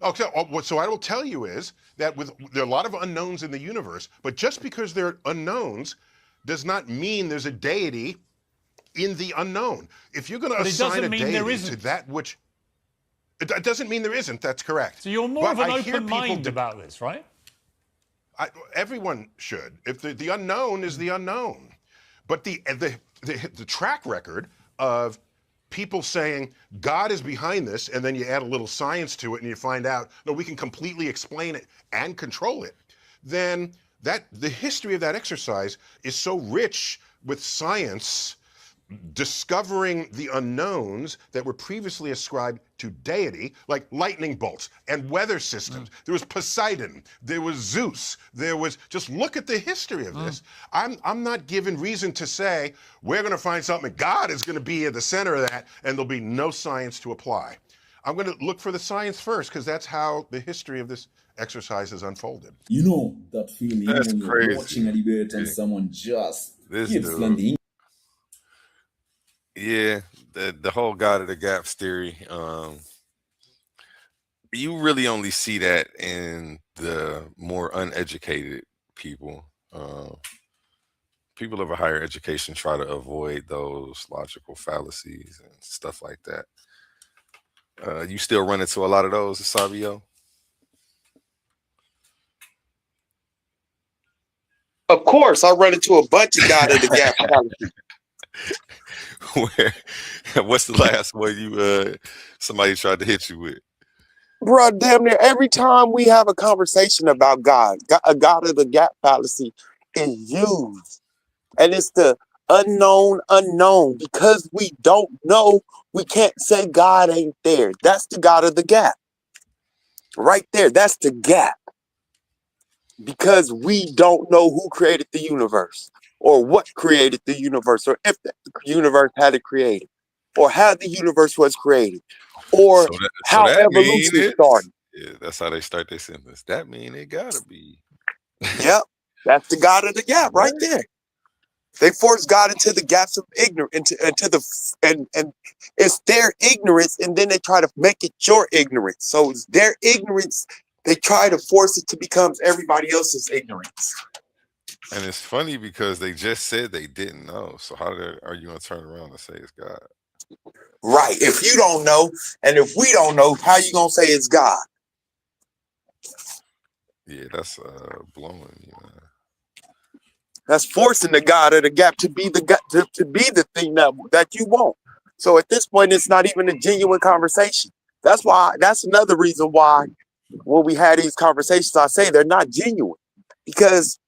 Okay, so I will tell you is that there are a lot of unknowns in the universe, but just because there are unknowns does not mean there's a deity in the unknown. If you're going to assign a deity to that which... It doesn't mean there isn't, that's correct. So you're more of an open mind about this, right? Everyone should. If the unknown is the unknown. But the track record of people saying God is behind this, and then you add a little science to it and you find out, no, we can completely explain it and control it, then the history of that exercise is so rich with science discovering the unknowns that were previously ascribed to deity, like lightning bolts and weather systems. There was Poseidon, there was Zeus, there was, just look at the history of this. I'm not given reason to say, we're gonna find something, God is gonna be at the center of that, and there'll be no science to apply. I'm gonna look for the science first, because that's how the history of this exercise has unfolded. You know that feeling That's when crazy. you're watching a debate and someone just keeps landing. Yeah, the whole God of the gaps theory. You really only see that in the more uneducated people. People of a higher education try to avoid those logical fallacies and stuff like that. You still run into a lot of those, Sabio? Of course, I run into a bunch of God of the gap fallacies. What's the last one you somebody tried to hit you with? Bro, damn near every time we have a conversation about God, a God of the gap fallacy is used. And it's the Unknown. Because we don't know, we can't say God ain't there. That's the God of the gap. Right there, that's the gap. Because we don't know who created the universe, or what created the universe, or if the universe had it created, or how the universe was created, or so how that mean evolution it's started. yeah, that's how they start their sentence. That mean it gotta be. Yep, that's the God of the gap right Right. there. They force God into the gaps of ignorance, and it's their ignorance, and then they try to make it your ignorance. So it's their ignorance. They try to force it to become everybody else's ignorance. And it's funny because they just said they didn't know. So how are you gonna turn around and say it's God? Right. If you don't know, and if we don't know, how you gonna say it's God? Yeah, that's blowing me, man. That's forcing the God of the gap to be the to be the thing that you want. So at this point, it's not even a genuine conversation. That's another reason why when we had these conversations, I say they're not genuine, because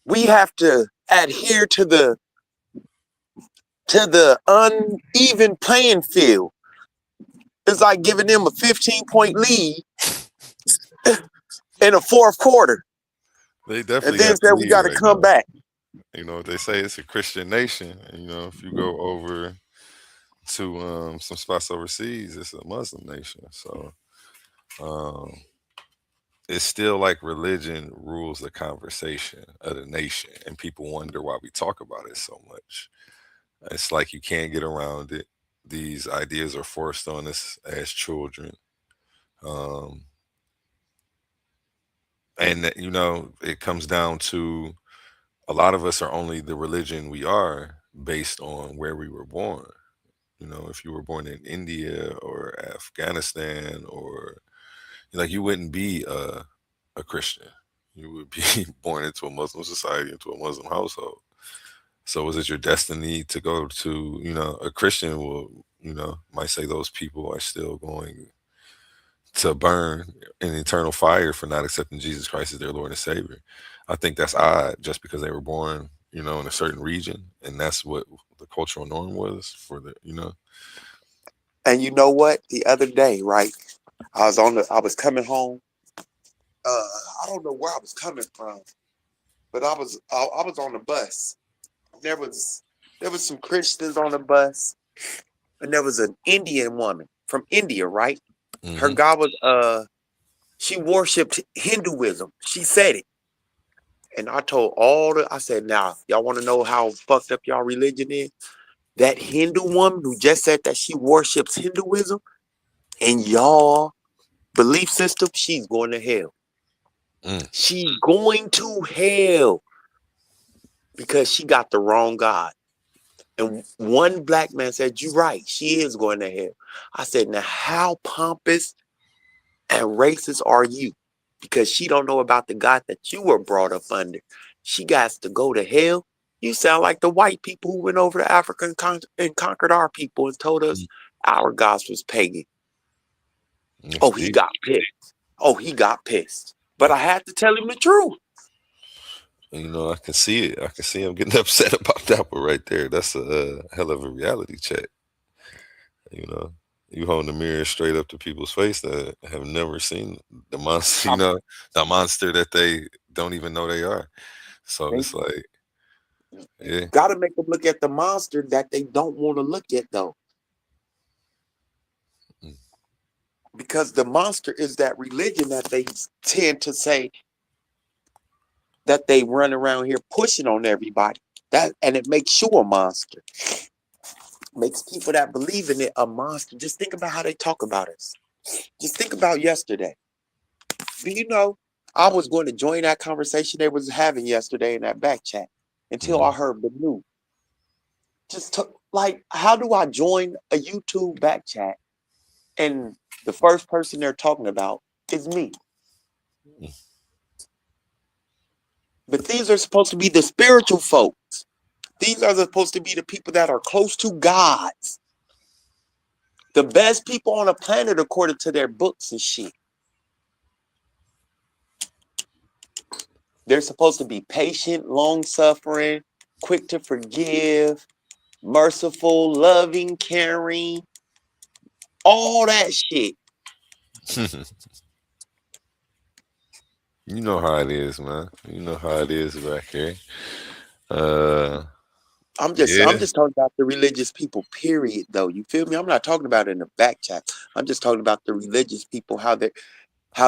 we have to adhere to the uneven playing field. It's like giving them a 15-point lead in a fourth quarter. They definitely And then got said the we lead got to right come now. back. You know, they say it's a Christian nation. And, you know, if you go over to some spots overseas, it's a Muslim nation. So it's still like religion rules the conversation of the nation, and people wonder why we talk about it so much. It's like you can't get around it. These ideas are forced on us as children. Um, and, you know, it comes down to a lot of us are only the religion we are based on where we were born. You know, if you were born in India or Afghanistan, or like, you wouldn't be a Christian. You would be born into a Muslim society, into a Muslim household. So is it your destiny to go to, you know, a Christian will, you know, might say those people are still going to burn in eternal fire for not accepting Jesus Christ as their Lord and Savior. I think that's odd, just because they were born, you know, in a certain region, and that's what the cultural norm was for the, you know. And you know what? The other day, right? I was coming home. I don't know where I was coming from, but I was on the bus. There was some Christians on the bus, and there was an Indian woman from India, right? Her Mm-hmm. God was she worshipped Hinduism. She said it. And I said, now, y'all want to know how fucked up y'all religion is? That Hindu woman who just said that she worships Hinduism, and y'all belief system, she's going to hell. She's going to hell because she got the wrong God. And one black man said, you're right, she is going to hell. I said, now how pompous and racist are you? Because she don't know about the God that you were brought up under. She got to go to hell. You sound like the white people who went over to Africa and conquered our people and told us our gods was pagan. Oh, he got pissed. But I had to tell him the truth. You know, I can see it. I can see him getting upset about that one right there. That's a hell of a reality check. You know, you hold the mirror straight up to people's face that have never seen the monster, you know, the monster that they don't even know they are. So it's like, yeah. Got to make them look at the monster that they don't want to look at, though. Because the monster is that religion that they tend to say that they run around here pushing on everybody. And it makes you a monster. Makes people that believe in it a monster. Just think about how they talk about us. Just think about yesterday. Do you know, I was going to join that conversation they was having yesterday in that back chat until I heard Banu. Like, how do I join a YouTube back chat and the first person they're talking about is me? But these are supposed to be the spiritual folks. These are supposed to be the people that are close to God. The best people on the planet according to their books and shit. They're supposed to be patient, long-suffering, quick to forgive, merciful, loving, caring, all that shit. You know how it is, man. You know how it is back here. I'm just talking about the religious people, period, though. You feel me? I'm not talking about it in the back chat. I'm just talking about the religious people, how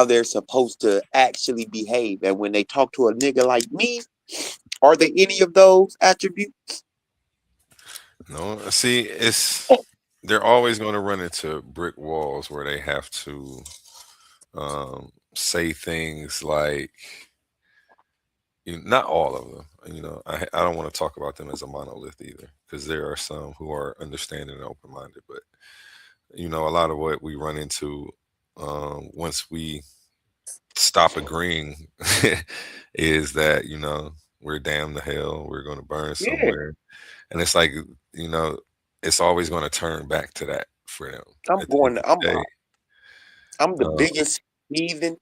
they're supposed to actually behave. And when they talk to a nigga like me, are there any of those attributes? No, see, they're always going to run into brick walls where they have to say things like, not all of them. I don't want to talk about them as a monolith either, because there are some who are understanding and open minded. But a lot of what we run into once we stop agreeing is that we're damned to hell, we're going to burn somewhere, and it's like it's always going to turn back to that for them. I'm the biggest heathen.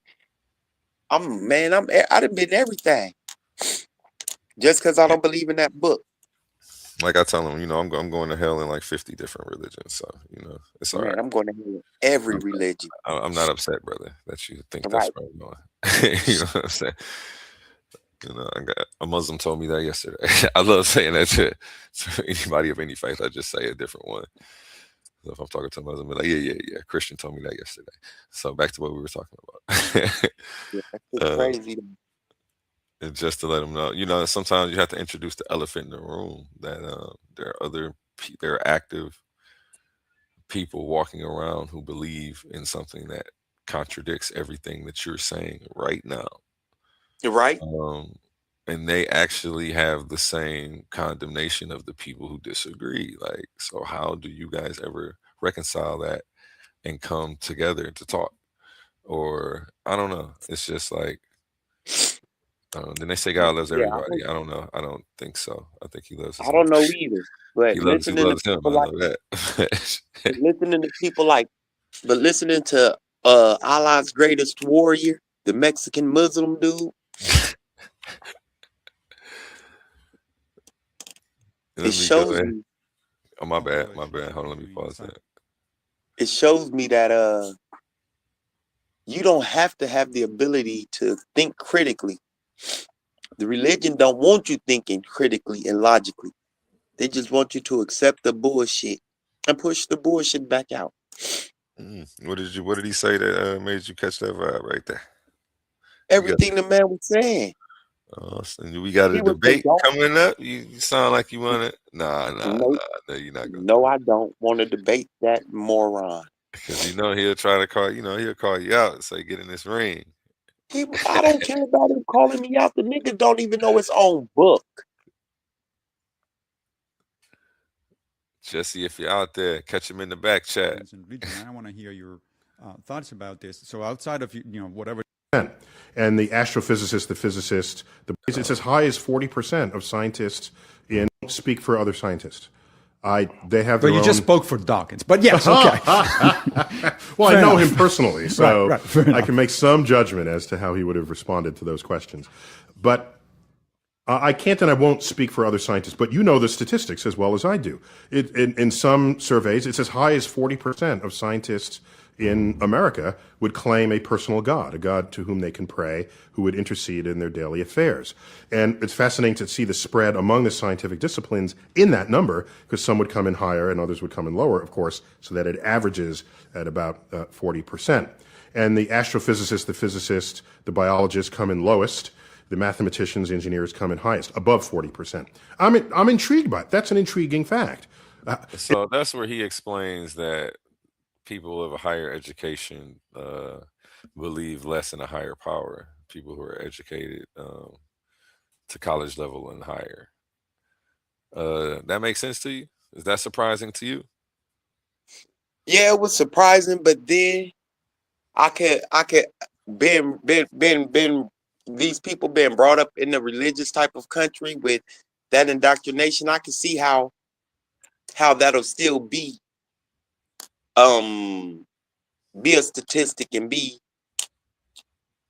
I done been everything. Just because I don't believe in that book. Like I tell them, I'm going to hell in like 50 different religions. So, it's all right. I'm going to hell in every religion. I'm not upset, brother, that you think that's where I'm going. You know what I'm saying? A Muslim told me that yesterday. I love saying that to anybody of any faith. I just say a different one. So if I'm talking to a Muslim, I'm like, yeah. Christian told me that yesterday. So back to what we were talking about. It's crazy. And just to let them know, sometimes you have to introduce the elephant in the room that there are active people walking around who believe in something that contradicts everything that you're saying right now. You're right. And they actually have the same condemnation of the people who disagree. Like, so how do you guys ever reconcile that and come together to talk? Or I don't know. It's just like, then they say God loves everybody. I don't know. I don't think so. I think he loves. I don't know either. But he loves him. I know that. Listening to Allah's greatest warrior, the Mexican Muslim dude. It shows me. Oh, my bad. Hold on, let me pause that. It shows me that you don't have to have the ability to think critically. The religion don't want you thinking critically and logically. They just want you to accept the bullshit and push the bullshit back out. What did he say that made you catch that vibe right there? Everything the man was saying. So we got a debate coming up. You sound like you want it. Nah, you're not gonna. No, I don't want to debate that moron. Because he'll try to call. He'll call you out and say, "Get in this ring." I don't care about him calling me out. The nigga don't even know his own book. Jesse, if you're out there, catch him in the back chat. I want to hear your thoughts about this. So outside of whatever. And the astrophysicist, the physicist, it's as high as 40% of scientists speak for other scientists. They have. But you just spoke for Dawkins. But yes, okay. Well, I know him personally, so I can make some judgment as to how he would have responded to those questions. But I can't and I won't speak for other scientists. But you know the statistics as well as I do. In some surveys, it's as high as 40% of scientists in America would claim a personal God, a God to whom they can pray, who would intercede in their daily affairs. And it's fascinating to see the spread among the scientific disciplines in that number, because some would come in higher and others would come in lower, of course, so that it averages at about 40%. And the astrophysicist, the physicist, the biologist come in lowest. The mathematicians, engineers come in highest, above 40%. I'm intrigued by it. That's an intriguing fact. So that's where he explains that people of a higher education believe less in a higher power. People who are educated to college level and higher. That makes sense to you? Is that surprising to you? Yeah, it was surprising, but then I could been these people being brought up in a religious type of country with that indoctrination. I can see how that'll still be a statistic and be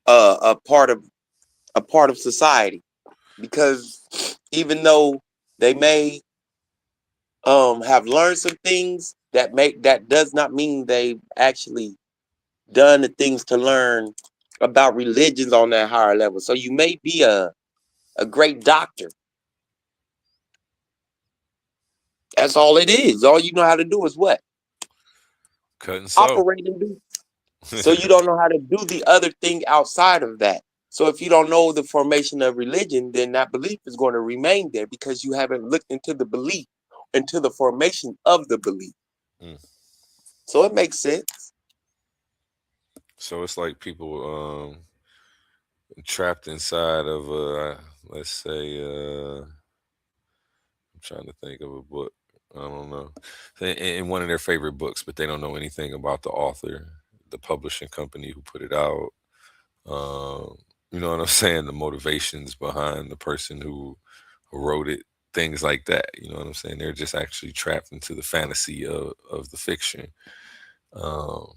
a part of society, because even though They may have learned some things that does not mean they actually done the things to learn about religions on that higher level. So you may be a great doctor. That's all it is. All you know how to do is what? Cut and sew. Operate and do. So you don't know how to do the other thing outside of that. So if you don't know the formation of religion, then that belief is going to remain there because you haven't looked into the belief, into the formation of the belief. So it makes sense. So it's like people trapped inside of let's say I'm trying to think of a book. I don't know. In one of their favorite books, but they don't know anything about the author, the publishing company who put it out. You know what I'm saying? The motivations behind the person who wrote it, things like that. You know what I'm saying? They're just actually trapped into the fantasy of the fiction. So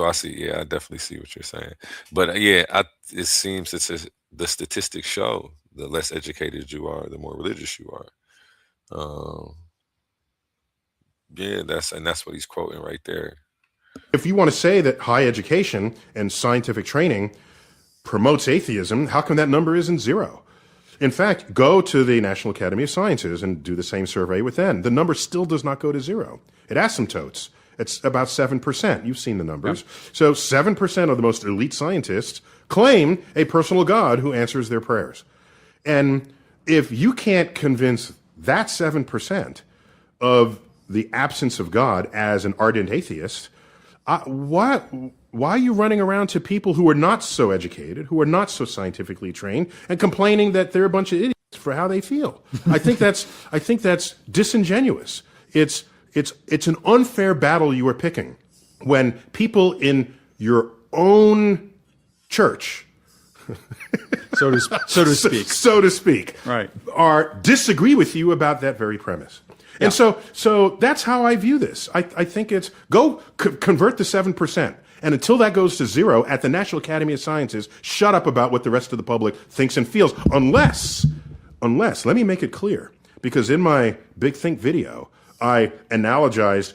I see, yeah, I definitely see what you're saying. But yeah, it seems the statistics show the less educated you are, the more religious you are. Yeah, that's what he's quoting right there. If you want to say that high education and scientific training promotes atheism, how come that number isn't 0? In fact, go to the National Academy of Sciences and do the same survey with them. The number still does not go to 0. It asymptotes. It's about 7%. You've seen the numbers. Yeah. So 7% of the most elite scientists claim a personal God who answers their prayers. And if you can't convince that 7% of the absence of God as an ardent atheist, why are you running around to people who are not so educated, who are not so scientifically trained, and complaining that they're a bunch of idiots for how they feel? I think that's disingenuous. It's an unfair battle you are picking when people in your own church, so to speak, right, disagree with you about that very premise. Yeah. And so that's how I view this. I think it's convert the 7%. And until that goes to 0 at the National Academy of Sciences, shut up about what the rest of the public thinks and feels. Unless, let me make it clear, because in my Big Think video, I analogized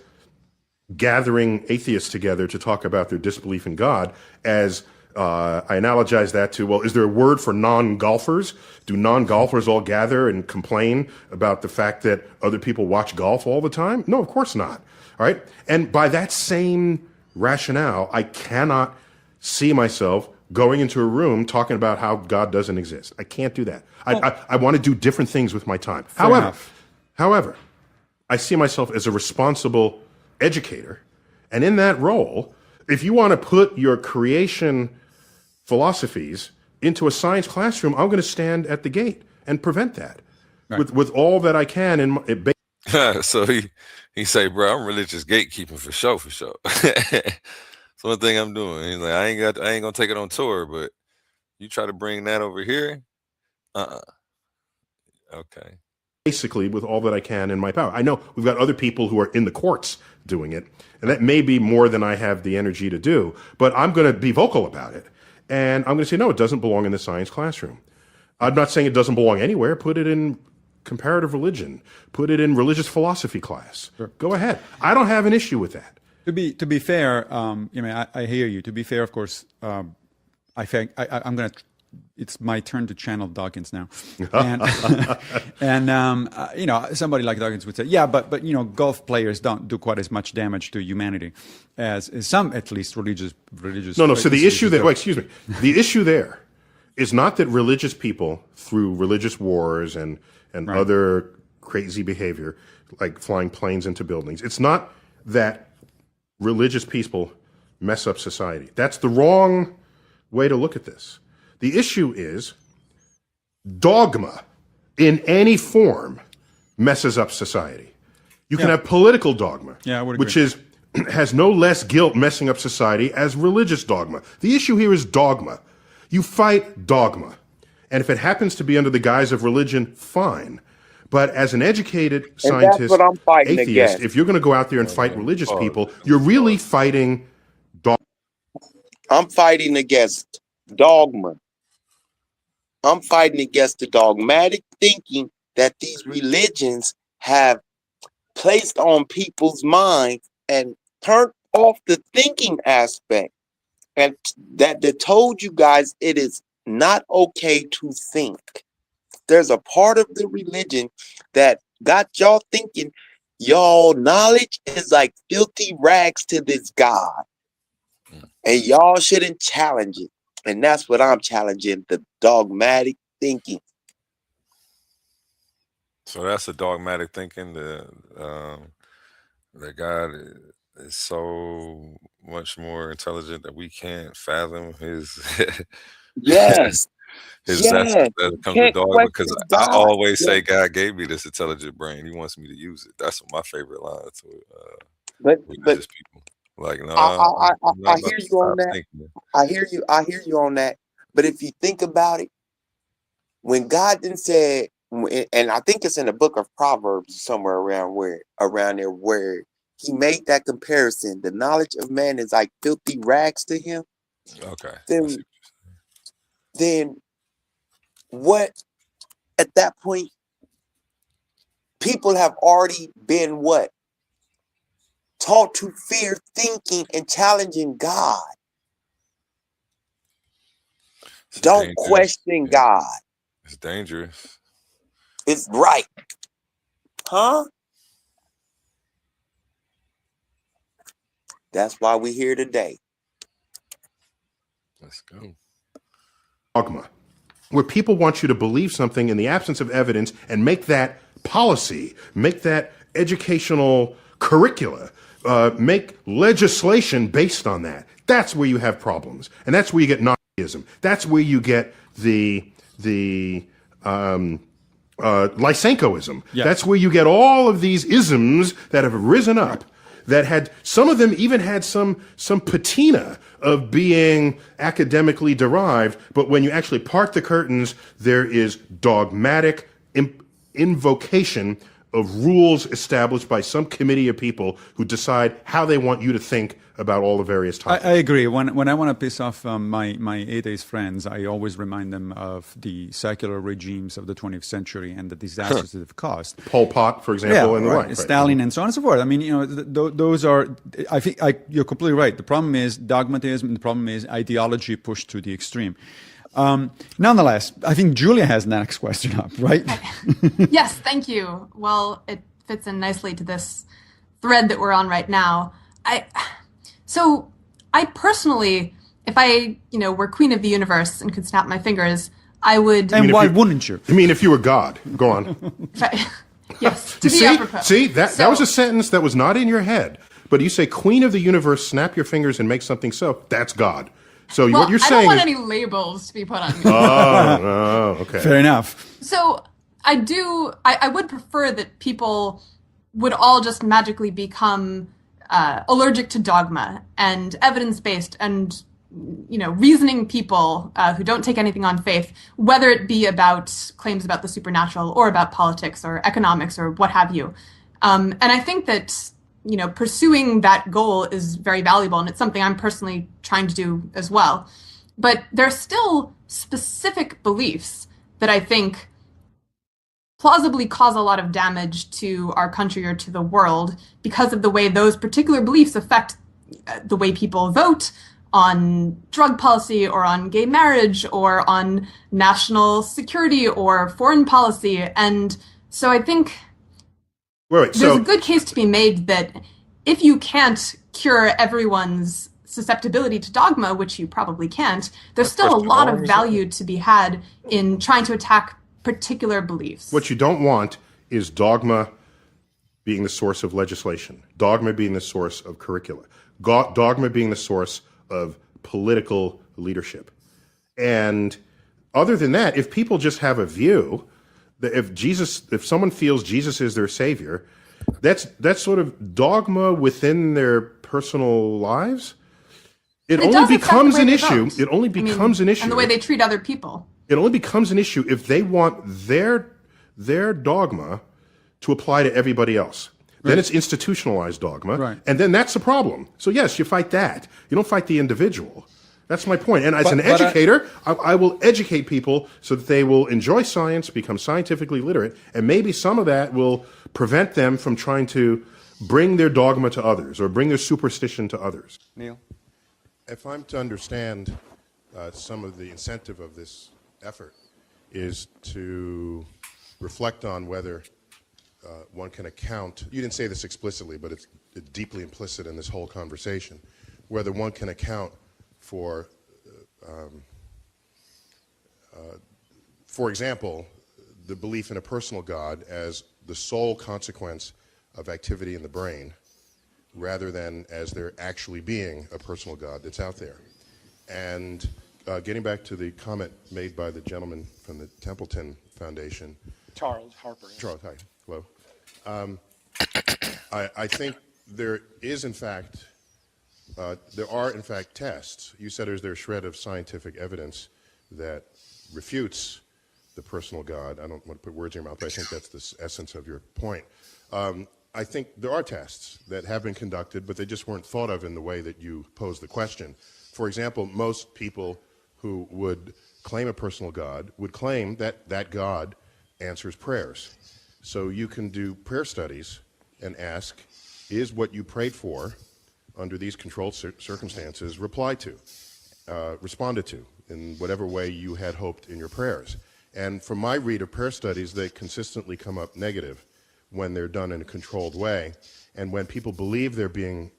gathering atheists together to talk about their disbelief in God as I analogize that to, well, is there a word for non-golfers? Do non-golfers all gather and complain about the fact that other people watch golf all the time? No, of course not. All right. And by that same rationale, I cannot see myself going into a room talking about how God doesn't exist. I can't do that. I want to do different things with my time. However, I see myself as a responsible educator. And in that role, if you want to put your creation philosophies into a science classroom, I'm going to stand at the gate and prevent that with all that I can. So he say, bro, I'm religious gatekeeping for sure. It's one thing I'm doing. He's like, I ain't gonna take it on tour, but you try to bring that over here. Okay. Basically, with all that I can in my power. I know we've got other people who are in the courts doing it, and that may be more than I have the energy to do, but I'm going to be vocal about it. And I'm going to say, no, it doesn't belong in the science classroom. I'm not saying it doesn't belong anywhere. Put it in comparative religion. Put it in religious philosophy class. Sure. Go ahead. I don't have an issue with that. To be fair, I hear you. To be fair, of course, I think I'm going to. It's my turn to channel Dawkins now, and somebody like Dawkins would say, yeah, but golf players don't do quite as much damage to humanity as some, at least religious. No. So the issue there, the issue there is not that religious people through religious wars and right. other crazy behavior, like flying planes into buildings. It's not that religious people mess up society. That's the wrong way to look at this. The issue is dogma in any form messes up society. You can have political dogma, which has no less guilt messing up society as religious dogma. The issue here is dogma. You fight dogma. And if it happens to be under the guise of religion, fine. But as an educated scientist, atheist, against. If you're going to go out there and fight religious people, you're really fighting dogma. I'm fighting against dogma. I'm fighting against the dogmatic thinking that these religions have placed on people's mind and turned off the thinking aspect, and that they told you guys it is not okay to think. There's a part of the religion that got y'all thinking y'all knowledge is like filthy rags to this God, and y'all shouldn't challenge it. And that's what I'm challenging, the dogmatic thinking. So that's a dogmatic thinking that God is so much more intelligent that we can't fathom his Yes. his Yes. essence that comes with Can't dogma. Because question I God. always say Yeah. God gave me this intelligent brain. He wants me to use it. That's my favorite line to But religious people. Like, no, I I'm not hear about to you on stop that. thinking. I hear you on that. But if you think about it, when God then said, and I think it's in the book of Proverbs somewhere around there where he made that comparison, the knowledge of man is like filthy rags to him. Okay. Then what at that point people have already been what? Taught to fear thinking and challenging God. Don't question God. It's dangerous. It's right. Huh? That's why we're here today. Let's go. Dogma, where people want you to believe something in the absence of evidence and make that policy, make that educational curricula, make legislation based on that. That's where you have problems. And that's where you get Nazism. That's where you get the Lysenkoism. Yes. That's where you get all of these isms that have risen up, that had, some of them even had some patina of being academically derived, but when you actually part the curtains, there is dogmatic invocation of rules established by some committee of people who decide how they want you to think about all the various topics. I agree. When I want to piss off my atheist friends, I always remind them of the secular regimes of the 20th century and the disasters that they've caused. Pol Pot, for example, and the like. Stalin, and so on and so forth. I mean, you know, those are. I think you're completely right. The problem is dogmatism. The problem is ideology pushed to the extreme. Nonetheless, I think Julia has the next question up, right? Yes, thank you. Well, it fits in nicely to this thread that we're on right now. So I personally, if I, were queen of the universe and could snap my fingers, I would. And why wouldn't you? I mean, if you were God, go on. Yes, to be apropos. See, that was a sentence that was not in your head, but you say queen of the universe, snap your fingers and make something so. That's God. So what you're saying I don't want is, any labels to be put on me. Oh, okay. Fair enough. So I would prefer that people would all just magically become allergic to dogma and evidence-based and, reasoning people who don't take anything on faith, whether it be about claims about the supernatural or about politics or economics or what have you. And I think that pursuing that goal is very valuable, and it's something I'm personally trying to do as well. But there are still specific beliefs that I think plausibly cause a lot of damage to our country or to the world because of the way those particular beliefs affect the way people vote on drug policy or on gay marriage or on national security or foreign policy. And so I think there's a good case to be made that if you can't cure everyone's susceptibility to dogma, which you probably can't, there's still a lot of value to be had in trying to attack particular beliefs. What you don't want is dogma being the source of legislation, dogma being the source of curricula, dogma being the source of political leadership. And other than that, if people just have a view, if someone feels Jesus is their savior, that's sort of dogma within their personal lives. It only becomes an issue. It only becomes an issue. And the way they treat other people. It only becomes an issue if they want their dogma to apply to everybody else. Right. Then it's institutionalized dogma, right. And then that's the problem. So yes, you fight that. You don't fight the individual. That's my point. And as an educator, I will educate people so that they will enjoy science, become scientifically literate, and maybe some of that will prevent them from trying to bring their dogma to others or bring their superstition to others. Neil? If I'm to understand some of the incentive of this effort is to reflect on whether one can account, you didn't say this explicitly, but it's deeply implicit in this whole conversation, whether one can account for example, the belief in a personal God as the sole consequence of activity in the brain, rather than as there actually being a personal God that's out there. And getting back to the comment made by the gentleman from the Templeton Foundation. Charles Harper. Charles, hi, hello. I think there is, in fact, there are, in fact, tests. You said, is there a shred of scientific evidence that refutes the personal God? I don't want to put words in your mouth, but I think that's the essence of your point. I think there are tests that have been conducted, but they just weren't thought of in the way that you posed the question. For example, most people who would claim a personal God would claim that that God answers prayers. So you can do prayer studies and ask, is what you prayed for under these controlled circumstances responded to in whatever way you had hoped in your prayers? And from my read of prayer studies, they consistently come up negative when they're done in a controlled way. And when people believe they're being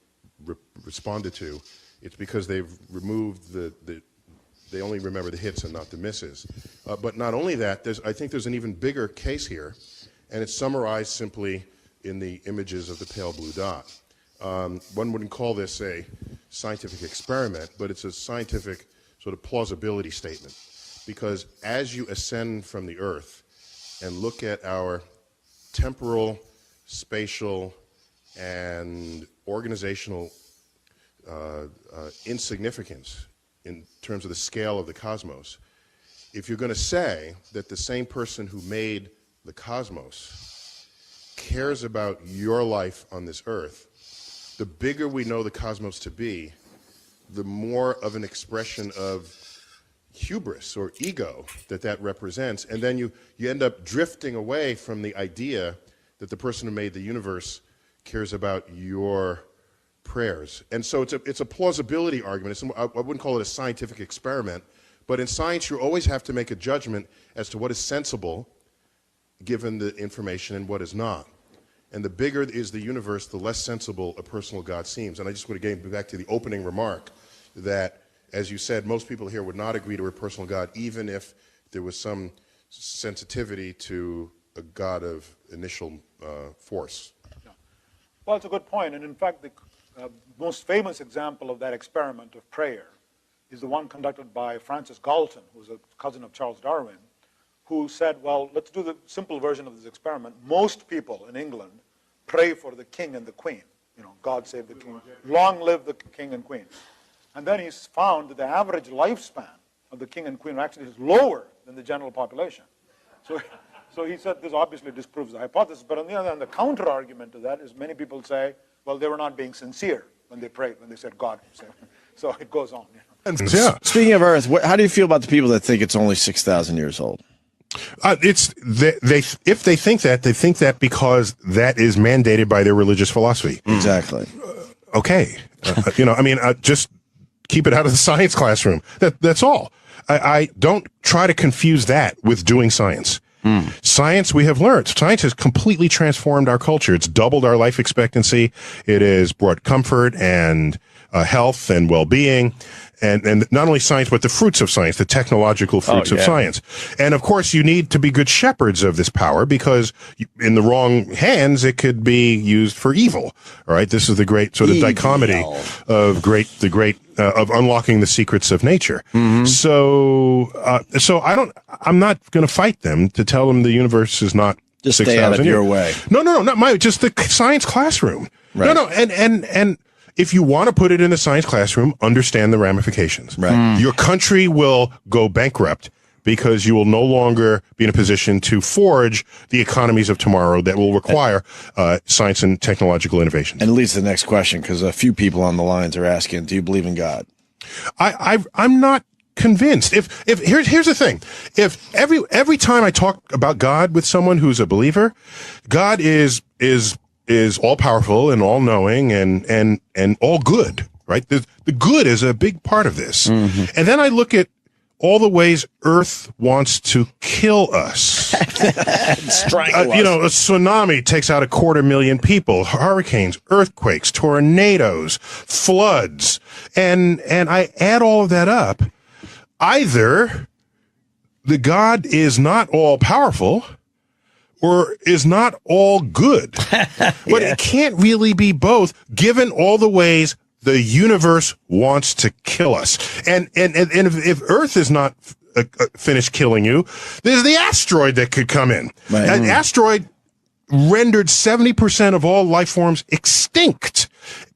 responded to, it's because they've removed they only remember the hits and not the misses. But not only that, I think there's an even bigger case here, and it's summarized simply in the images of the pale blue dot. One wouldn't call this a scientific experiment, but it's a scientific sort of plausibility statement. Because as you ascend from the Earth and look at our temporal, spatial, and organizational insignificance in terms of the scale of the cosmos, if you're going to say that the same person who made the cosmos cares about your life on this earth, the bigger we know the cosmos to be, the more of an expression of hubris or ego that represents, and then you end up drifting away from the idea that the person who made the universe cares about your prayers. And so it's a plausibility argument. I wouldn't call it a scientific experiment, but in science you always have to make a judgment as to what is sensible given the information and what is not. And the bigger is the universe, the less sensible a personal God seems. And I just want to get back to the opening remark that, as you said, most people here would not agree to a personal God, even if there was some sensitivity to a God of initial force. Yeah. Well, it's a good point. And in fact, the most famous example of that experiment of prayer is the one conducted by Francis Galton, who's a cousin of Charles Darwin, who said, well, let's do the simple version of this experiment. Most people in England pray for the king and the queen. You know, God save the king. Long live the king and queen. And then he's found that the average lifespan of the king and queen actually is lower than the general population. So he said this obviously disproves the hypothesis. But on the other hand, the counter argument to that is many people say, well, they were not being sincere when they prayed, when they said God. So it goes on. You know? Yeah. Speaking of Earth, how do you feel about the people that think it's only 6,000 years old? If they think that because that is mandated by their religious philosophy. Exactly. Okay. Just keep it out of the science classroom. That's all. I don't try to confuse that with doing science. Science, we have learned. Science has completely transformed our culture. It's doubled our life expectancy. It has brought comfort and health and well-being. And not only science, but the fruits of science, the technological fruits of science. And of course, you need to be good shepherds of this power, because in the wrong hands, it could be used for evil. All right. This is the great sort of dichotomy of of unlocking the secrets of nature. So I'm not going to fight them to tell them the universe is not just 6,000 stay out of your way. No, not just the science classroom. Right. No, and if you want to put it in the science classroom, understand the ramifications. Right. Your country will go bankrupt because you will no longer be in a position to forge the economies of tomorrow that will require science and technological innovation. And it leads to the next question, because a few people on the lines are asking, do you believe in God? I'm not convinced. If here's the thing. If every time I talk about God with someone who's a believer, God is all powerful and all knowing and all good, right? The good is a big part of this. And then I look at all the ways Earth wants to kill us. Strangle us. You know, a tsunami takes out 250,000 people, hurricanes, earthquakes, tornadoes, floods. And I add all of that up. Either the God is not all powerful or is not all good. But it can't really be both, given all the ways the universe wants to kill us. And if Earth is not finished killing you, there's the asteroid that could come in. Right. An asteroid rendered 70% of all life forms extinct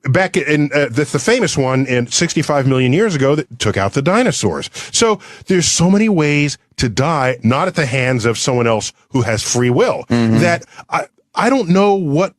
back in the famous one in 65 million years ago that took out the dinosaurs. So there's so many ways to die, not at the hands of someone else who has free will, that I don't know what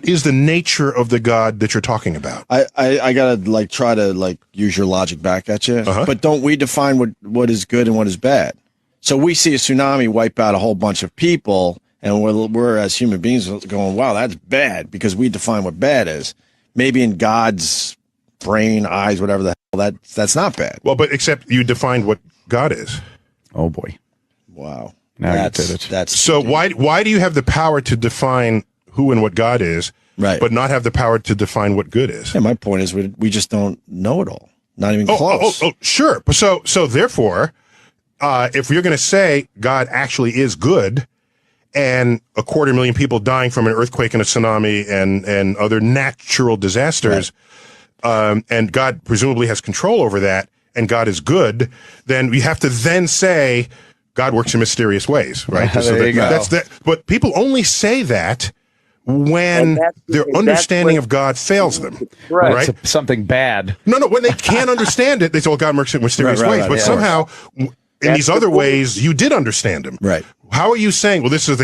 is the nature of the God that you're talking about. I gotta try to use your logic back at you. But don't we define what is good and what is bad? So we see a tsunami wipe out a whole bunch of people, and we're as human beings going, wow, that's bad, because we define what bad is. Maybe in God's brain, eyes, whatever the hell, that's not bad. Well, but except you defined what God is. Oh boy. Wow. Now you did it. That's so why do you have the power to define who and what God is, right, but not have the power to define what good is? Yeah, my point is we just don't know it all. Not even close. Sure. So therefore, if you're going to say God actually is good, and 250,000 people dying from an earthquake and a tsunami and other natural disasters, and God presumably has control over that, and God is good, then we have to then say God works in mysterious ways, right? There you go. That's that. But people only say that when their understanding of God fails them, right? It's something bad. No, when they can't understand it, they say, "Oh, God works in mysterious ways." But somehow, in these other ways, you did understand him, right? How are you saying, well, this is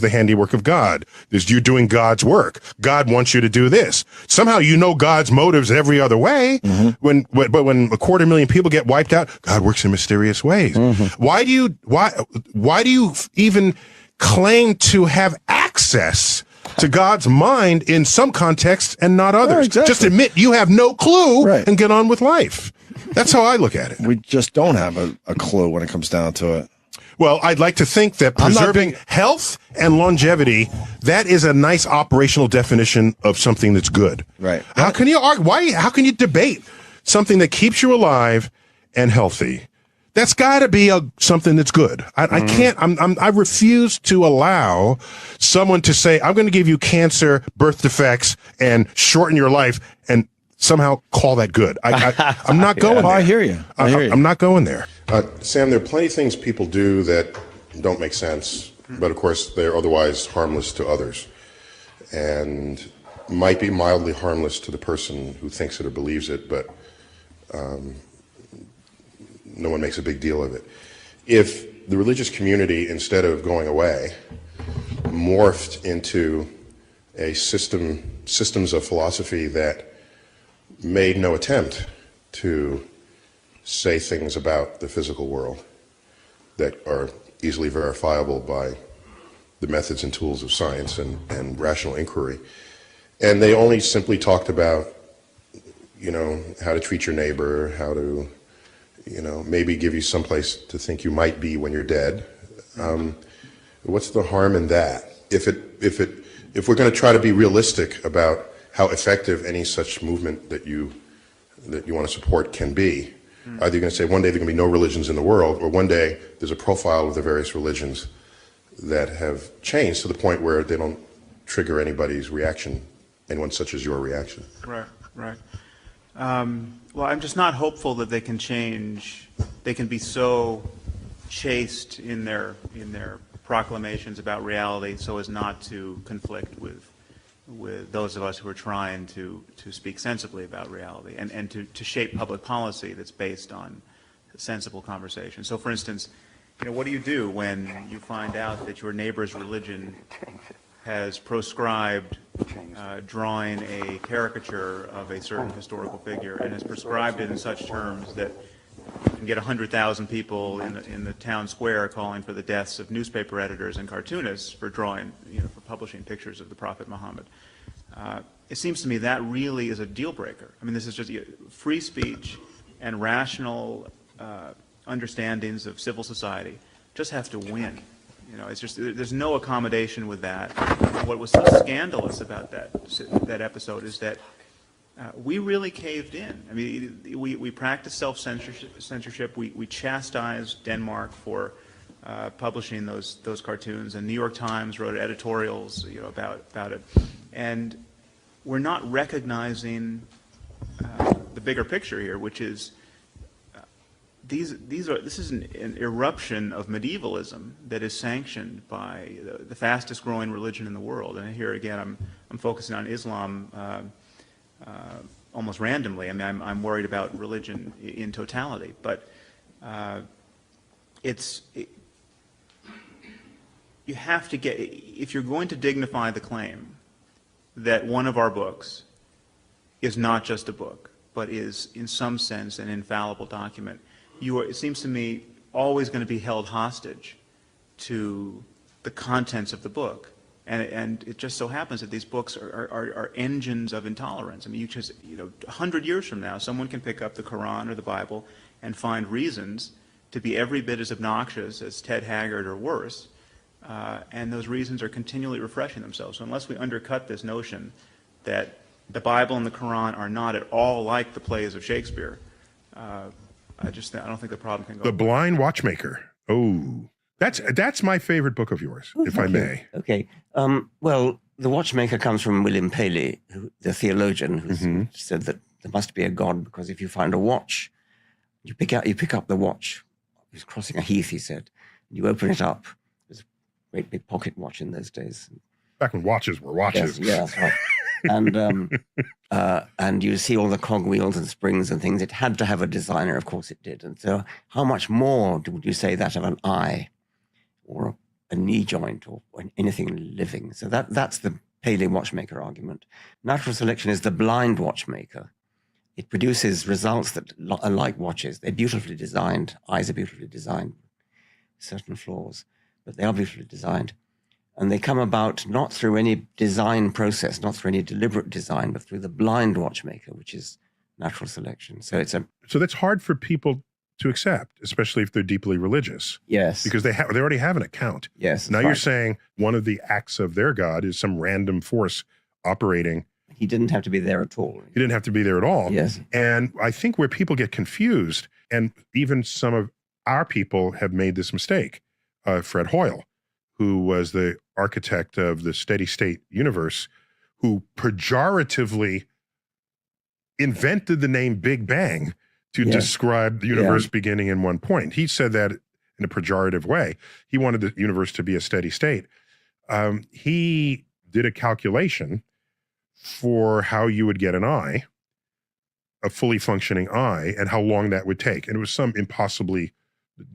the handiwork of God? You're doing God's work. God wants you to do this. Somehow you know God's motives every other way. But when 250,000 people get wiped out, God works in mysterious ways. Why do you even claim to have access to God's mind in some contexts and not others? Exactly. Just admit you have no clue and get on with life. That's how I look at it. We just don't have a clue when it comes down to it. Well, I'd like to think that preserving health and longevity, that is a nice operational definition of something that's good. Right. How can you argue? How can you debate something that keeps you alive and healthy? That's got to be something that's good. I can't. I refuse to allow someone to say, "I'm going to give you cancer, birth defects, and shorten your life," and somehow call that good. I'm not going there. I hear you. I'm not going there. Sam, there are plenty of things people do that don't make sense, but of course they're otherwise harmless to others, and might be mildly harmless to the person who thinks it or believes it, but no one makes a big deal of it. If the religious community, instead of going away, morphed into a systems of philosophy that made no attempt to say things about the physical world that are easily verifiable by the methods and tools of science and rational inquiry. And they only simply talked about, how to treat your neighbor, how to, maybe give you someplace to think you might be when you're dead. What's the harm in that? If we're going to try to be realistic about how effective any such movement that you want to support can be, either you're going to say one day there are going to be no religions in the world, or one day there's a profile of the various religions that have changed to the point where they don't trigger anybody's reaction, anyone such as your reaction. Right. Well, I'm just not hopeful that they can change. They can be so chaste in their proclamations about reality so as not to conflict with those of us who are trying to speak sensibly about reality and to shape public policy that's based on sensible conversation. So, for instance, what do you do when you find out that your neighbor's religion has proscribed drawing a caricature of a certain historical figure and has prescribed it in such terms that you can get 100,000 people in the town square calling for the deaths of newspaper editors and cartoonists for drawing, for publishing pictures of the Prophet Muhammad. It seems to me that really is a deal breaker. I mean, this is just free speech and rational understandings of civil society just have to win. It's just there's no accommodation with that. What was so scandalous about that episode is that we really caved in. I mean, we practiced self-censorship. We chastised Denmark for publishing those cartoons, and New York Times wrote editorials, about it. And we're not recognizing the bigger picture here, which is this is an eruption of medievalism that is sanctioned by the fastest growing religion in the world. And here again, I'm focusing on Islam almost randomly. I mean, I'm worried about religion in totality, but you have to if you're going to dignify the claim that one of our books is not just a book, but is in some sense an infallible document, it seems to me, always going to be held hostage to the contents of the book. And it just so happens that these books are engines of intolerance. I mean, 100 years from now, someone can pick up the Quran or the Bible and find reasons to be every bit as obnoxious as Ted Haggard or worse, and those reasons are continually refreshing themselves. So unless we undercut this notion that the Bible and the Quran are not at all like the plays of Shakespeare, I don't think the problem can go. The Blind Watchmaker. Oh, that's my favorite book of yours, if I may. Okay. Well, The Watchmaker comes from William Paley, the theologian, who said that there must be a God because if you find a watch, you pick up the watch. He was crossing a heath, he said. You open it up. There's a great big pocket watch in those days. Back when watches were watches. Yes, right. And you see all the cogwheels and springs and things. It had to have a designer, of course it did. And so how much more would you say that of an eye or a knee joint or anything living? So that's the Paley watchmaker argument. Natural selection is the blind watchmaker. It produces results that are like watches. They're beautifully designed. Eyes are beautifully designed, certain flaws, but they are beautifully designed. And they come about not through any design process, not through any deliberate design, but through the blind watchmaker, which is natural selection. So that's hard for people to accept, especially if they're deeply religious. Yes. Because they already have an account. Yes. Now you're saying one of the acts of their God is some random force operating. He didn't have to be there at all. He didn't have to be there at all. Yes. And I think where people get confused, and even some of our people have made this mistake, Fred Hoyle, who was the architect of the steady state universe, who pejoratively invented the name Big Bang to describe the universe beginning in one point. He said that in a pejorative way. He wanted the universe to be a steady state. He did a calculation for how you would get an eye, a fully functioning eye, and how long that would take. And it was some impossibly,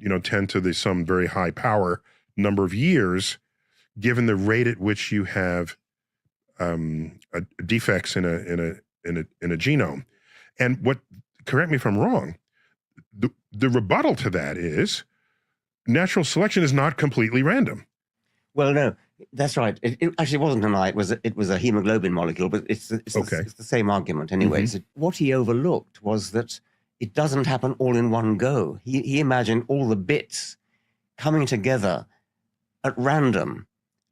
10 to some very high power number of years, given the rate at which you have defects in a genome. And correct me if I'm wrong, the rebuttal to that is natural selection is not completely random. Well, no, that's right. It actually wasn't an eye. It was a hemoglobin molecule, but it's the same argument anyway. So what he overlooked was that it doesn't happen all in one go. He imagined all the bits coming together at random.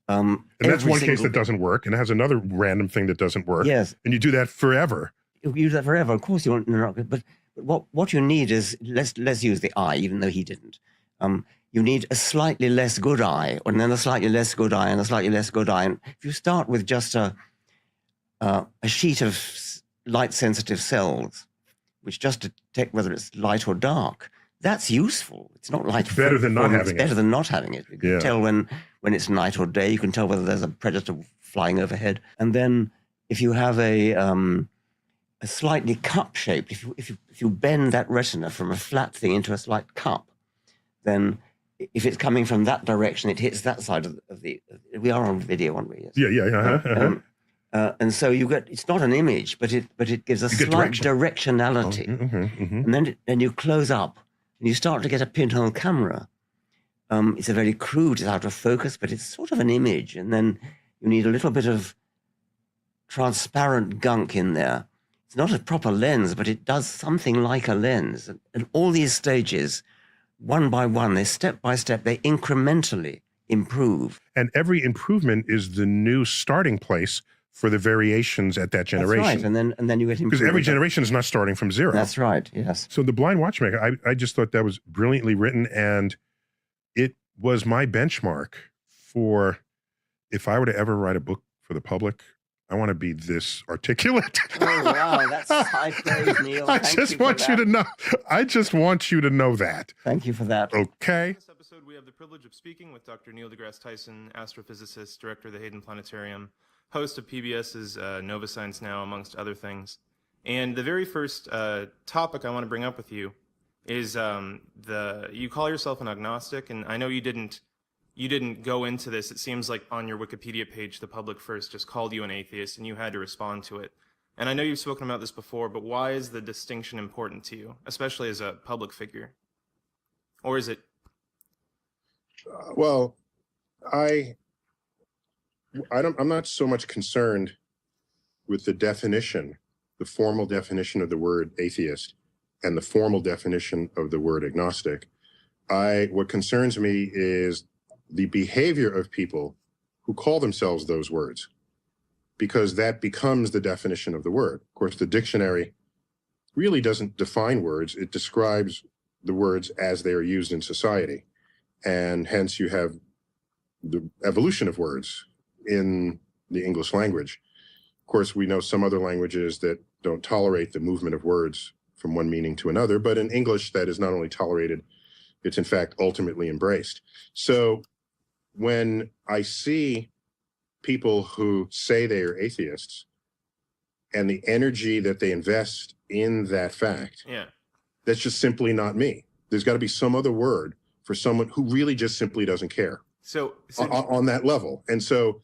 And that's one case that doesn't work, and it has another random thing that doesn't work. Yes. And you do that forever. You do that forever. Of course you want, but what you need is, let's use the eye, even though he didn't. You need a slightly less good eye, and then a slightly less good eye, and a slightly less good eye. And if you start with just a sheet of light-sensitive cells, which just detect whether it's light or dark, that's useful. It's not like better than not having it. It's better than not having it. You can tell when it's night or day. You can tell whether there's a predator flying overhead. And then if you have a slightly cup-shaped, if you bend that retina from a flat thing into a slight cup, then if it's coming from that direction, it hits that side of the we are on video, aren't we? Yes. Yeah. And so you get, it's not an image, but it gives a slight directionality. And then you close up and you start to get a pinhole camera. It's a very crude, it's out of focus, but it's sort of an image. And then you need a little bit of transparent gunk in there. It's not a proper lens, but it does something like a lens. And all these stages, one by one, they step by step, they incrementally improve. And every improvement is the new starting place for the variations at that generation. That's right, and then you get improvement. Because every generation is not starting from zero. That's right, yes. So The Blind Watchmaker, I just thought that was brilliantly written, and it was my benchmark for if I were to ever write a book for the public, I want to be this articulate. Oh, wow, that's high praise, Neil. I just want you to know. I just want you to know that. Thank you for that. Okay. In this episode, we have the privilege of speaking with Dr. Neil deGrasse Tyson, astrophysicist, director of the Hayden Planetarium, host of PBS's Nova Science Now, amongst other things. And the very first topic I want to bring up with you is you call yourself an agnostic, and I know you didn't go into this. It seems like on your Wikipedia page, the public first just called you an atheist, and you had to respond to it. And I know you've spoken about this before, but why is the distinction important to you, especially as a public figure? Or is it? Well, I'm not so much concerned with the definition, the formal definition of the word atheist and the formal definition of the word agnostic. What concerns me is the behavior of people who call themselves those words, because that becomes the definition of the word. Of course, the dictionary really doesn't define words. It describes the words as they are used in society. And hence you have the evolution of words in the English language. Of course, we know some other languages that don't tolerate the movement of words from one meaning to another, but in English, that is not only tolerated, it's in fact ultimately embraced. So when I see people who say they are atheists and the energy that they invest in that fact, that's just simply not me. There's got to be some other word for someone who really just simply doesn't care. So on that level. And so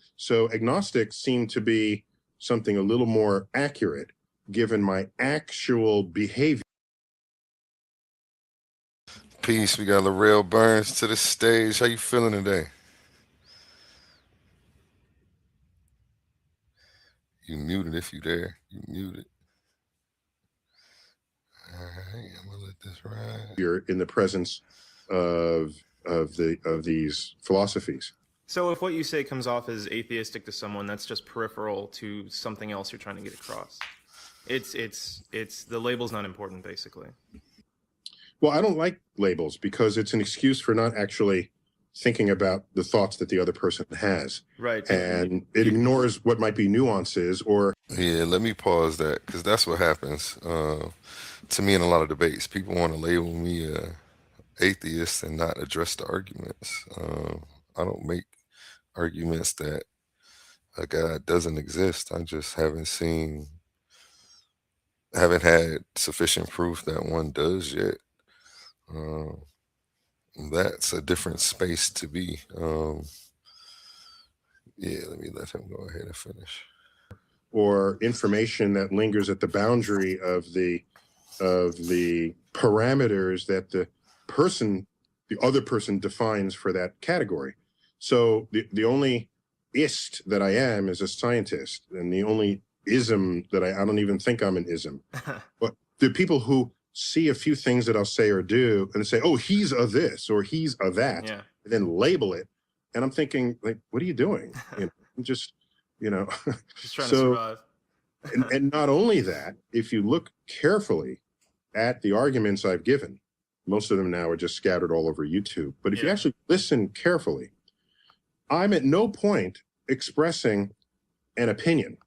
agnostics seem to be something a little more accurate given my actual behavior. Peace. We got Laurel Burns to the stage. How you feeling today? You muted if you there. You muted. All right, I'm gonna let this ride. You're in the presence of these philosophies. So if what you say comes off as atheistic to someone, that's just peripheral to something else you're trying to get across. It's the label's not important, basically. Well, I don't like labels because it's an excuse for not actually thinking about the thoughts that the other person has. Right. And it ignores what might be nuances or... Yeah, let me pause that, because that's what happens to me in a lot of debates. People want to label me atheist and not address the arguments. I don't make arguments that a God doesn't exist. I just haven't had sufficient proof that one does yet. That's a different space to be. Yeah, let me let him go ahead and finish. Or information that lingers at the boundary of the parameters that the other person defines for that category. So the only ist that I am is a scientist, and the only ism that I don't even think I'm an ism. But the people who see a few things that I'll say or do and say, oh, he's a this or he's a that, and then label it. And I'm thinking, like, what are you doing? I'm just trying to survive. and not only that, if you look carefully at the arguments I've given, most of them now are just scattered all over YouTube. But if you actually listen carefully, I'm at no point expressing an opinion.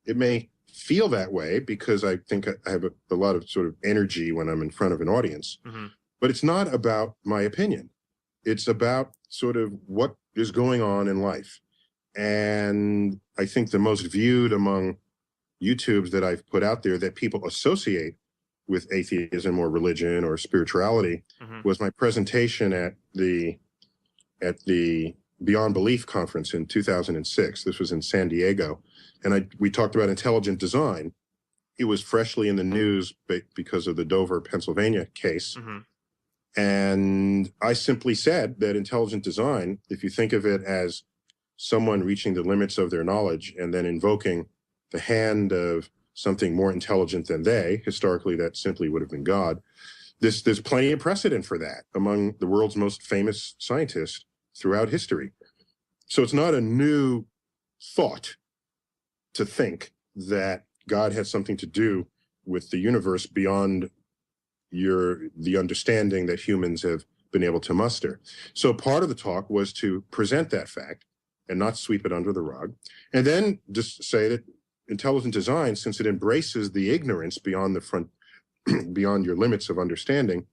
It may feel that way because I think I have a lot of sort of energy when I'm in front of an audience, but it's not about my opinion. It's about sort of what is going on in life. And I think the most viewed among YouTubes that I've put out there that people associate with atheism or religion or spirituality was my presentation at the Beyond Belief conference in 2006. This was in San Diego. And we talked about intelligent design. It was freshly in the news because of the Dover, Pennsylvania case. And I simply said that intelligent design, if you think of it as someone reaching the limits of their knowledge and then invoking the hand of something more intelligent than they, historically that simply would have been God, there's plenty of precedent for that among the world's most famous scientists throughout history. So it's not a new thought to think that God has something to do with the universe beyond the understanding that humans have been able to muster. So part of the talk was to present that fact and not sweep it under the rug, and then just say that intelligent design, since it embraces the ignorance beyond beyond your limits of understanding,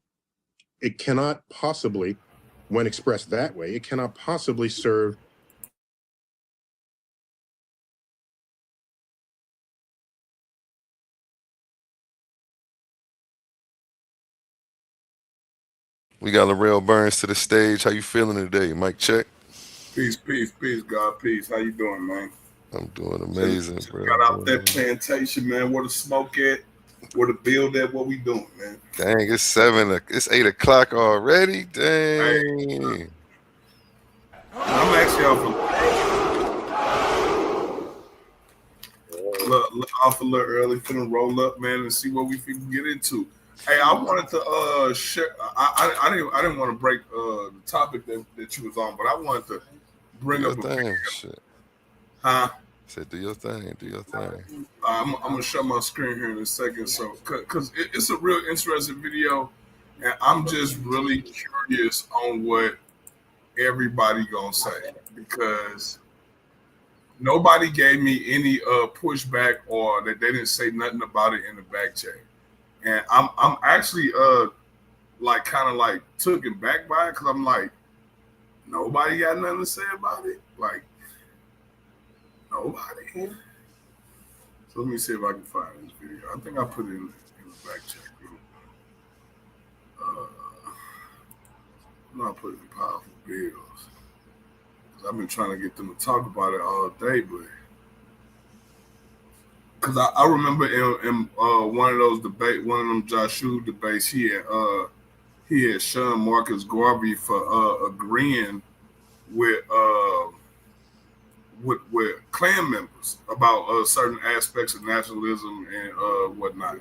it cannot possibly, when expressed that way, it cannot possibly serve We got Laurel Burns to the stage. How you feeling today? Mic check. Peace, God, peace. How you doing, man? I'm doing amazing, bro. Got out that plantation, man. Where the smoke at? Where the build at? What we doing, man? Dang, it's 8 o'clock already. Dang. I'm actually off a little early, finna roll up, man, and see what we can get into. Hey, I wanted to share. I didn't want to break the topic that you was on, but I wanted to bring up a thing. Shit. Huh? Said do your thing. I'm gonna shut my screen here in a second, so because it's a real interesting video, and I'm just really curious on what everybody gonna say, because nobody gave me any pushback or that they didn't say nothing about it in the back chat. And I'm actually like kind of like taken back by it, because I'm like, nobody got nothing to say about it, like nobody. So let me see if I can find this video. I think I put it in the back chat group. I'm not putting powerful bills. I've been trying to get them to talk about it all day, but because I remember in one of those debates, one of them Joshua debates, he had Sean Marcus Garvey for agreeing with Klan members about certain aspects of nationalism and whatnot.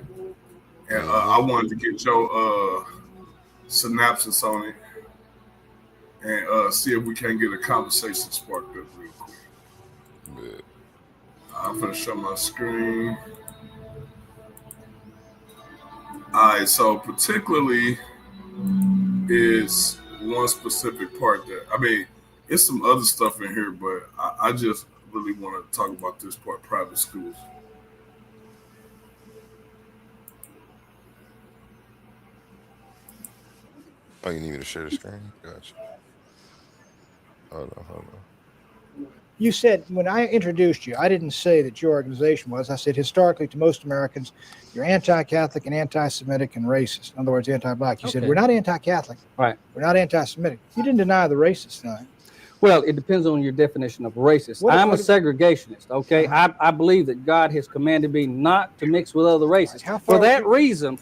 And I wanted to get your synopsis on it and see if we can get a conversation sparked up real quick. Yeah. I'm gonna show my screen. All right, so particularly is one specific part that, I mean, it's some other stuff in here, but I just really want to talk about this part, private schools. Oh, you need me to share the screen? Gotcha. Hold on. You said, when I introduced you, I didn't say that your organization was. I said, historically, to most Americans, you're anti-Catholic and anti-Semitic and racist. In other words, anti-black. You said, we're not anti-Catholic. Right. We're not anti-Semitic. You didn't deny the racist thing. Well, it depends on your definition of racist. I'm a segregationist, okay? I believe that God has commanded me not to mix with other races. For that reason,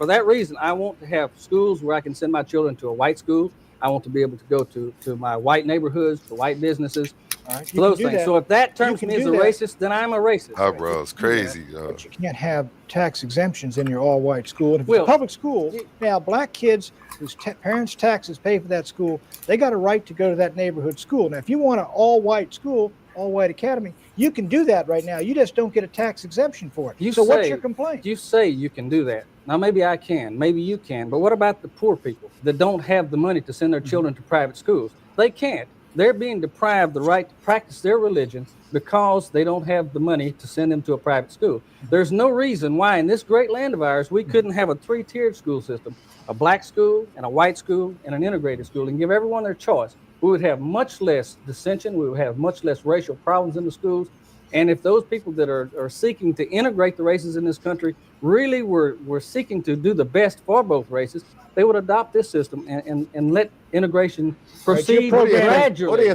I want to have schools where I can send my children to a white school. I want to be able to go to my white neighborhoods, to white businesses, for those things. So if that terms me as a racist, then I'm a racist. Oh, bro, it's crazy. But you can't have tax exemptions in your all-white school. And if it's a public school, now black kids whose parents' taxes pay for that school, they got a right to go to that neighborhood school. Now, if you want an all-white school, all-white academy, you can do that right now. You just don't get a tax exemption for it. What's your complaint? You say you can do that. Now, maybe I can, maybe you can, but what about the poor people that don't have the money to send their children to private schools? They can't. They're being deprived the right to practice their religion because they don't have the money to send them to a private school. There's no reason why in this great land of ours we couldn't have a 3-tiered school system, a black school and a white school and an integrated school, and give everyone their choice. We would have much less dissension. We would have much less racial problems in the schools. And if those people that are seeking to integrate the races in this country really were seeking to do the best for both races, they would adopt this system and let integration proceed gradually. What do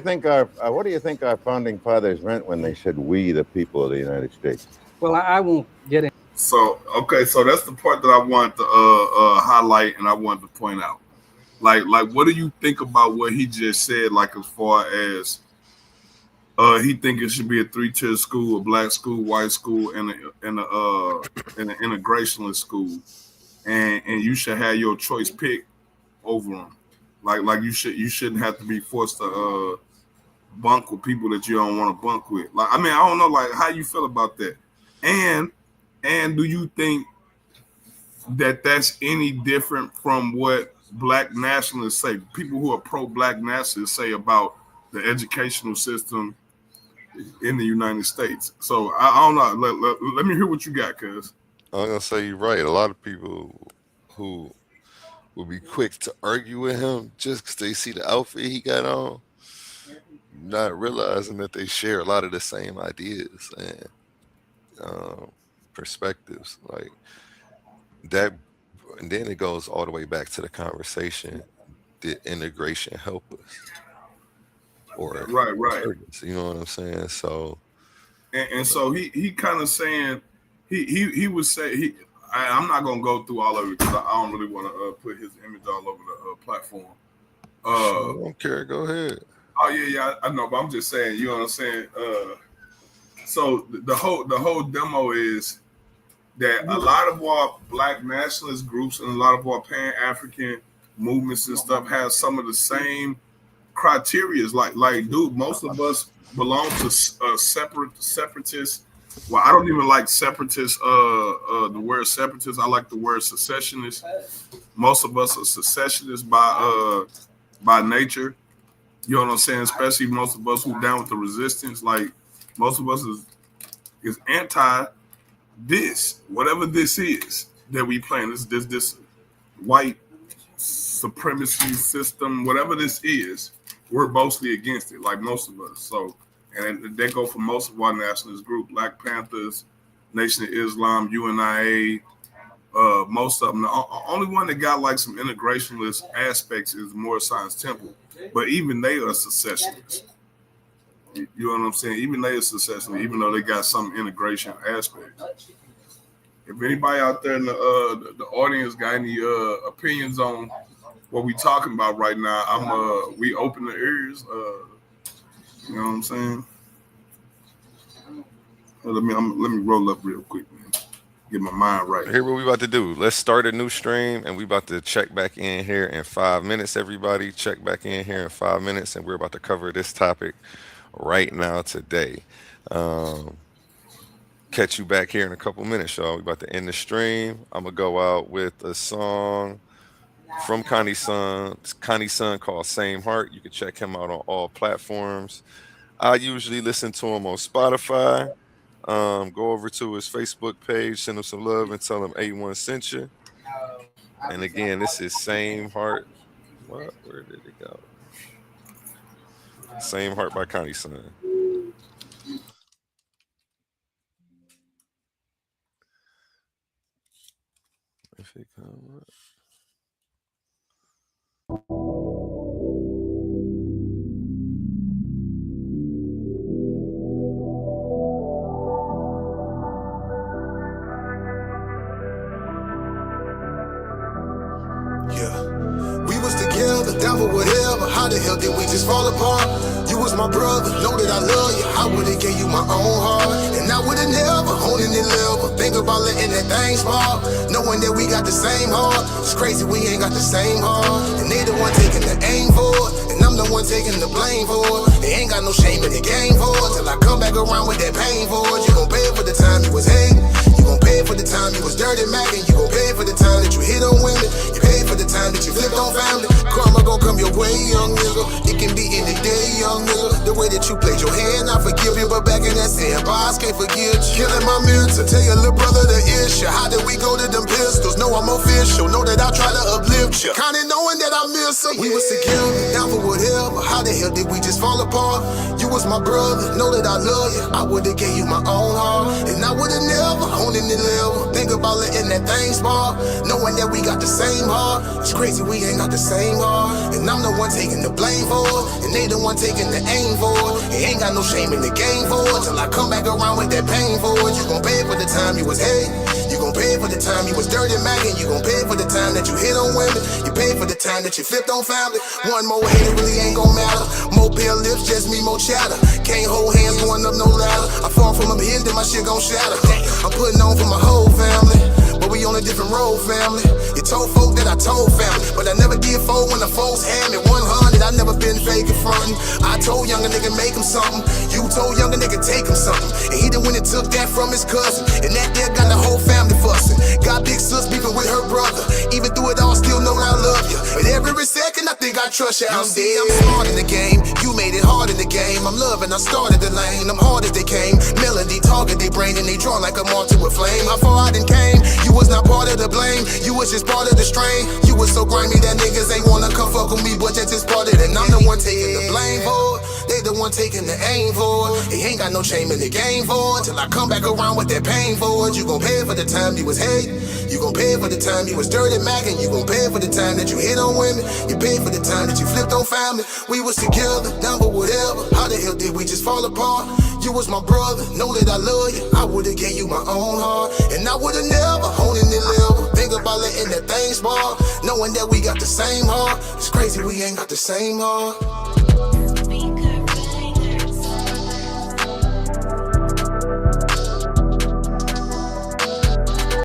you think our founding fathers meant when they said "we, the people of the United States"? Well, I won't get in. So so that's the part that I wanted to highlight and I wanted to point out. Like, what do you think about what he just said? Like, as far as he think it should be a 3-tier school, a black school, white school, and an integrationalist school, and you should have your choice pick over them. Like you shouldn't have to be forced to bunk with people that you don't want to bunk with. Like, I mean, I don't know, like, how you feel about that, and do you think that that's any different from what black nationalists say? People who are pro-black nationalists say about the educational system in the United States. So I don't know. Let me hear what you got, cuz. I'm gonna say you're right. A lot of people who will be quick to argue with him just because they see the outfit he got on, not realizing that they share a lot of the same ideas and perspectives like that. And then it goes all the way back to the conversation: did integration help us? Or right. You know what I'm saying? So, and so he kind of saying he would say I'm not gonna go through all of it because I don't really want to put his image all over the platform. I don't care. Go ahead. Oh yeah, I know, but I'm just saying. You know what I'm saying? So the whole demo is that a lot of our black nationalist groups and a lot of our Pan-African movements and stuff have some of the same criteria. Like, dude, most of us belong to separatists. Well, I don't even like separatists. The word separatist, I like the word secessionist. Most of us are secessionists by nature. You know what I'm saying? Especially most of us who down with the resistance. Like, most of us is anti this, whatever this is that we playing. This white supremacy system, whatever this is. We're mostly against it, like most of us. So, and they go for most of our nationalist group, Black Panthers, Nation of Islam, UNIA, most of them. The only one that got like some integrationist aspects is Moorish Science Temple, but even they are secessionists. You know what I'm saying? Even they are secessionists, even though they got some integration aspects. If anybody out there in the audience got any opinions on what we talking about right now, we open the ears. You know what I'm saying? Let me roll up real quick, man. Get my mind right. Here, what we about to do? Let's start a new stream, and we about to check back in here in 5 minutes. Everybody, check back in here in 5 minutes, and we're about to cover this topic right now today. Catch you back here in a couple minutes, y'all. We about to end the stream. I'm gonna go out with a song from Connie Sun called Same Heart. You can check him out on all platforms. I usually listen to him on Spotify. Go over to his Facebook page, send him some love, and tell him A1 sent you. And again, this is Same Heart. What? Where did it go? Same Heart by Connie Sun. If it comes up. Together, down for whatever. How the hell did we just fall apart? You was my brother, know that I love you. I would've gave you my own heart, and I would've never honing it level. Think about letting that thing spark, knowing that we got the same heart. It's crazy we ain't got the same heart, and they the one taking the aim for it, and I'm the one taking the blame for it. They ain't got no shame in the game for it, till I come back around with that pain for it. You gon' pay for the time you was hating, you gon' pay for the time you was dirty macking, you gon' pay for the time that you hit on women, you pay for the time that you flipped on family. Karma gon' come your way, young nigga. It can be any day, young nigga. The way that you played your hand, I forgive you, but back in that sandbox, can't forget you. Killing my mentor, tell your little brother the issue. How did we go to them pistols? Know I'm official, know that I try to uplift you. Kinda knowing that I miss her. We was together, down for whatever. How the hell did we just fall apart? You was my brother, know that I love you. I would've gave you my own heart, and I would've never owned any level. Think about letting that thing spark, knowing that we got the same heart. It's crazy we ain't got the same heart, and I'm the one taking the blame for it, and they the one taking the aim for it. It ain't got no shame in the game for it, till I come back around with that pain for it. You gon' pay for the time you was hate, you gon' pay for the time you was dirty macking, you gon' pay for the time that you hit on women, you pay for the time that you flipped on family. One more hate, it really ain't gon' matter. More pale lips, just me, more chatter. Can't hold hands going up no ladder. I fall from up here, then my shit gon' shatter. I'm putting on for my whole family, but we on a different road, family. You told folk that I told family, but I never did fold when the folks had me 100. I never been fake in frontin'. I told younger nigga make him something. You told younger nigga take him something. And he the one that took that from his cousin. And that there got the whole family fussing. Got big sis beefing with her brother. Even through it all, still know I love you. But every second I think I trust you. I'm smart in the game. You made it hard in the game. I'm loving, I started the lane. I'm hard as they came. Melody target they brain and they draw like a martyr with flame. How far I done came. You was not part of the blame. You was just part of the strain. You was so grimy that niggas ain't wanna come fuck with me, but that's just part of it. And I'm the one taking the blame for it. They the one taking the aim for it. They ain't got no shame in the game for it. Till I come back around with that pain for it. You gon' pay for the time you was hate. You gon' pay for the time you was dirty macking. You gon' pay for the time that you hit on women. You pay for the time that you flipped on family. We was together, down for whatever. How the hell did we just fall apart? You was my brother, know that I love you. I would've gave you my own heart, and I would've never owned any level. Think about letting that thing spark, knowing that we got the same heart. It's crazy we ain't got the same heart.